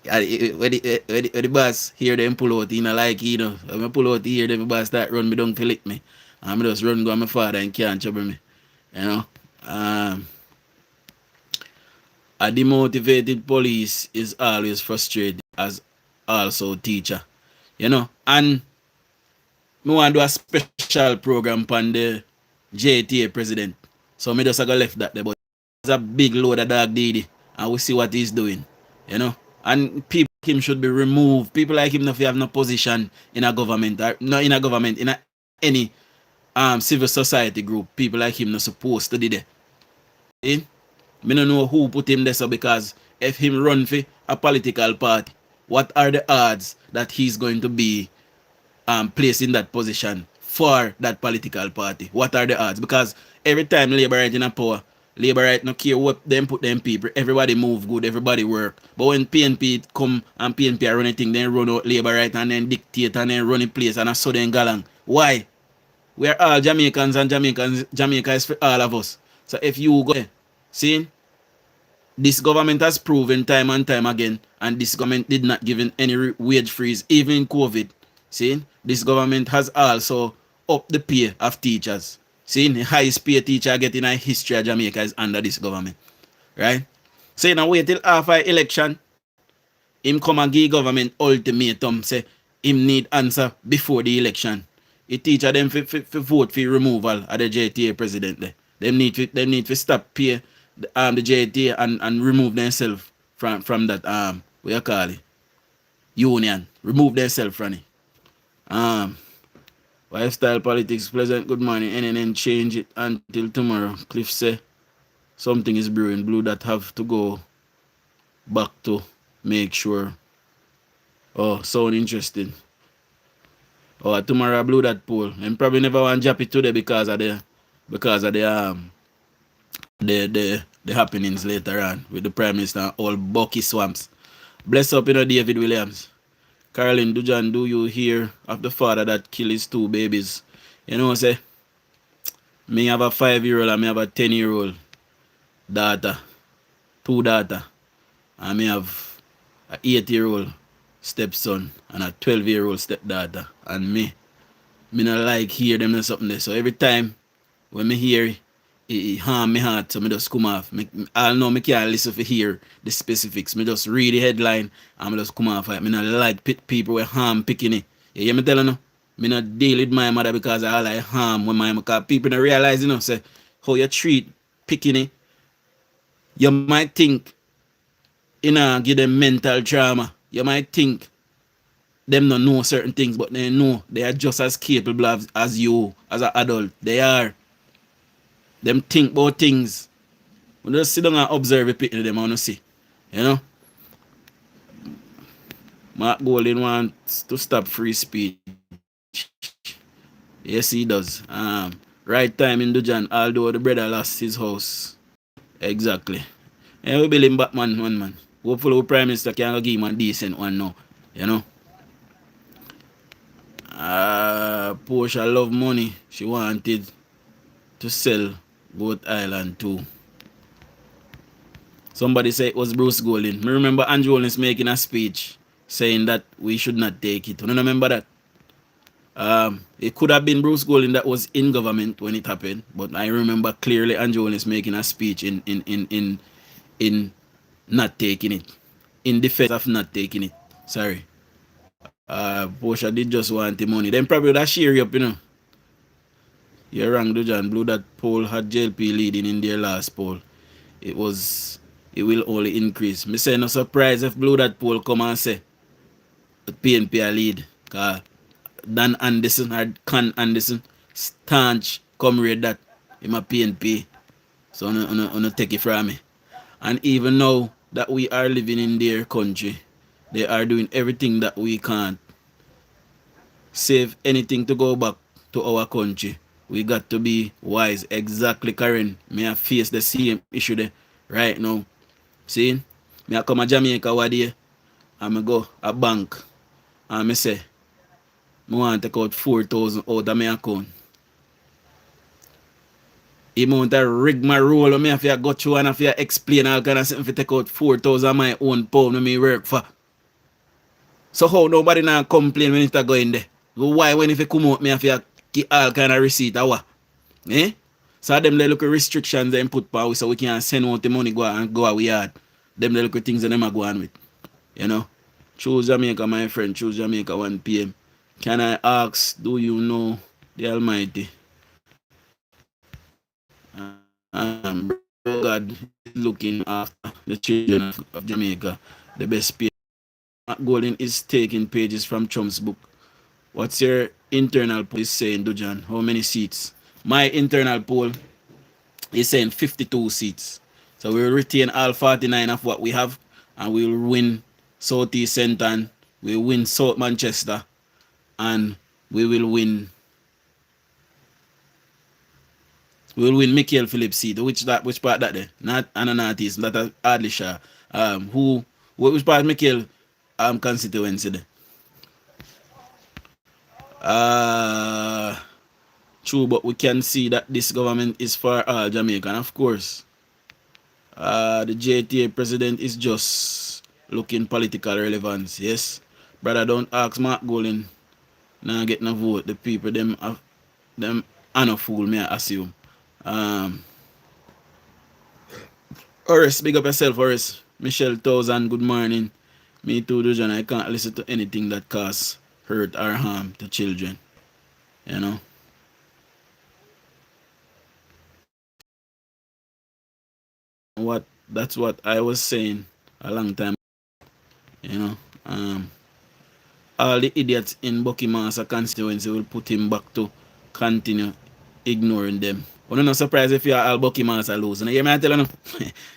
when the boss hear them pull out, you know, like, you know, when I pull out, hear them, the boss start run me down to lick me. And I just run go to my father and can't trouble me. You know. A demotivated police is always frustrated as also teacher. You know. And me want to do a special program on the JTA president. So me just go left that there, but it's a big load of dog Didi, and we see what he's doing. You know. And people like him should be removed. People like him if you have no position in a government, or not in a government, in any civil society group. People like him not supposed to do that. See? Me don't know who put him there, so because if him run for a political party, what are the odds that he's going to be placed in that position for that political party? What are the odds? Because every time Labour right in a power, Labour right no care what them put them people, everybody move good, everybody work. But when PNP come and PNP are running thing, then run out Labour right and then dictate and then run in place and a sudden galang. Why? We are all Jamaicans, and Jamaica is for all of us. So if you go there, see, this government has proven time and time again, and this government did not give any wage freeze, even in COVID. See, this government has also upped the pay of teachers. See, the highest pay teacher get in a history of Jamaica is under this government. Right? So now wait till after election, him come and give government ultimatum, say him need answer before the election. The teacher them for vote for removal of the JTA president there. Them need to stop pay the JTA and remove themselves from that what you call it, union. Remove themselves from it. Lifestyle politics, pleasant good morning. NNN change it until tomorrow. Cliff say something is brewing. Blue that have to go back to make sure. Oh, sound interesting. Oh, tomorrow I blew that poll. And probably never want to drop it today because of the happenings later on with the Prime Minister and all Bucky Swamps. Bless up, David Williams. Caroline Dujan, do you hear of the father that killed his two babies? Say, me have a 5-year-old and me have a 10-year-old daughter. Two daughter. And me have a 8-year-old stepson and a 12-year-old stepdaughter. And me not like hear them or something there. So every time when me hear it harm me heart, so me just come off. I know me can't listen for hear the specifics. Me just read the headline and me just come off. Me not like people with harm picking it. You hear me telling you? Me not deal with my mother because I like harm when my mother. Because people don't realize, say how you treat picking it. You might think, give them mental trauma. You might think them not know certain things, but they know they are just as capable as you as an adult. They are. Them think about things. When they sit down and observe it, them want to see. Mark Golden wants to stop free speech. Yes, he does. Right time in Dujan, although the brother lost his house. Exactly. And we build him back, man. Hopefully, the Prime Minister can give him a decent one now. Portia love money. She wanted to sell Goat Island too. Somebody said it was Bruce Golding. Me remember Andrew Holness making a speech saying that we should not take it. You remember that? It could have been Bruce Golding that was in government when it happened, but I remember clearly Andrew Holness making a speech in not taking it, in defense of not taking it. Sorry. Portia did just want the money. Then probably that share you up, You're wrong, Dujan. Blue that poll had JLP leading in their last poll. It will only increase. Me say no surprise if Blue that poll come and say the PNP a lead. Cause Dan Anderson or Con Anderson, staunch comrade that in my PNP. So no take it from me. And even now that we are living in their country, they are doing everything that we can. Save anything to go back to our country. We got to be wise. Exactly, Karen. Me I face the same issue there right now. See? Me I come to Jamaica one day and I go a bank and I say, I want to take out 4,000 out of my account. The amount of rigmarole I have to go through and I have to explain all kind of something to take out 4,000 of my own pound when I work for. So how nobody now complain when it go in there? Why when if you come out, me have to get all kind of receipt or what? So them they look at restrictions and put power so we can send out the money go and go our yard. Them they look at things that them are going with. Choose Jamaica, my friend. Choose Jamaica 1 p.m. Can I ask, do you know the Almighty? God is looking after the children of Jamaica. The best pay. Matt Golden is taking pages from Trump's book. What's your internal poll is saying, Dujan? How many seats? My internal poll is saying 52 seats. So we'll retain all 49 of what we have and we'll win Southeast Centre, we'll win South Manchester, and we will win Michael Phillips seat. Which part that there? Not Ananatis, that is hardly sure. Which part Michael constituency there? True, but we can see that this government is for all Jamaican, of course. The JTA president is just looking political relevance, yes. Brother, don't ask Mark Golden now get no vote. The people them are no fool, me I assume. Horace, big up yourself, Horace. Michelle 1000, good morning. Me too, Dujan. I can't listen to anything that causes hurt or harm to children. That's what I was saying a long time. all the idiots in Buckingham's constituency will put him back to continue ignoring them. I'm not surprised if you're all Buckingham's are losing. You hear me? I tell you,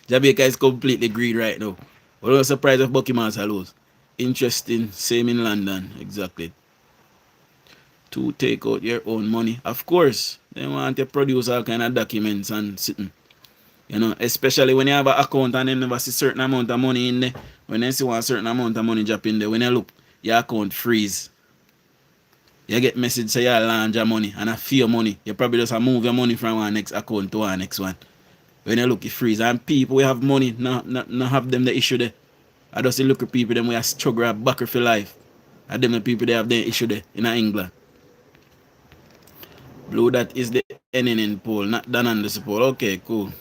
Jamaica is completely green right now. I'm not surprised if Buckingham's are lose. Interesting. Same in London. Exactly. To take out your own money. Of course, they want to produce all kind of documents and sitting. You know, especially when you have an account and they never see certain amount of money in there. When they see one certain amount of money drop in there, when you look, your account freeze. You get message say you launch your money and a few money. You probably just move your money from one next account to one next one. When you look, it freeze. And people we have money, not have them the issue there. I just look at people them we are struggle back for life. And them the people they have the issue there in England. Blue that is the NNN poll, not done on the poll. Okay, cool.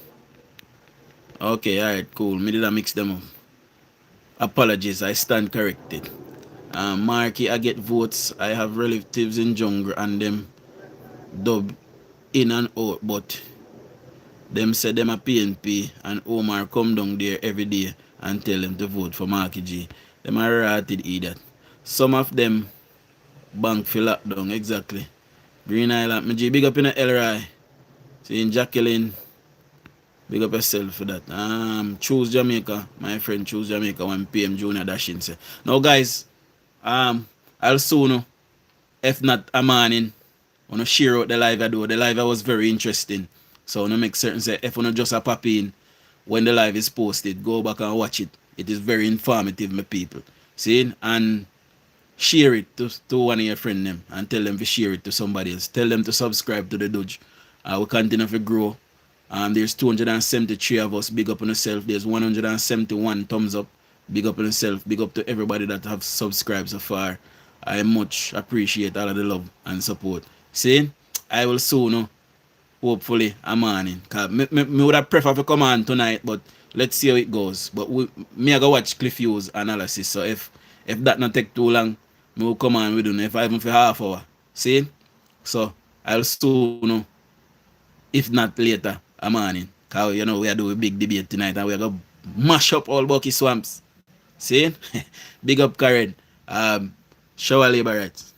Okay, alright, cool. Me did I mix them up. Apologies, I stand corrected. Marky, I get votes. I have relatives in jungle and them dub in and out, but them say them a PNP and Omar come down there every day and tell them to vote for Marky G. Them are rotted idiot. Some of them bank for lockdown, exactly. Green Island, my G, big up in the LRI. Seeing Jacqueline, big up yourself for that. Choose Jamaica, my friend, choose Jamaica 1 PM Junior Dashing say. Now guys, I'll soon, if not a morning, wanna share out the live I do. The live I was very interesting. So I wanna make certain say if you just a pop in when the live is posted, go back and watch it. It is very informative, my people. See? And share it to one of your friends them and tell them to share it to somebody else. Tell them to subscribe to the Dudge. We continue to grow. There's 273 of us. Big up on yourself. There's 171 thumbs up. Big up on yourself. Big up to everybody that have subscribed so far. I much appreciate all of the love and support. See, I will soon, hopefully, a morning. Cause me would have preferred to come on tonight, but let's see how it goes. But me I go watch Cliff Hughes analysis. So if that not take too long, me will come on with you if I even for half hour. See? So I'll soon, if not later, a morning. Cause you know we are doing a big debate tonight and we are gonna mash up all Bucky Swamps. See? Big up Karen. Shower labor rights.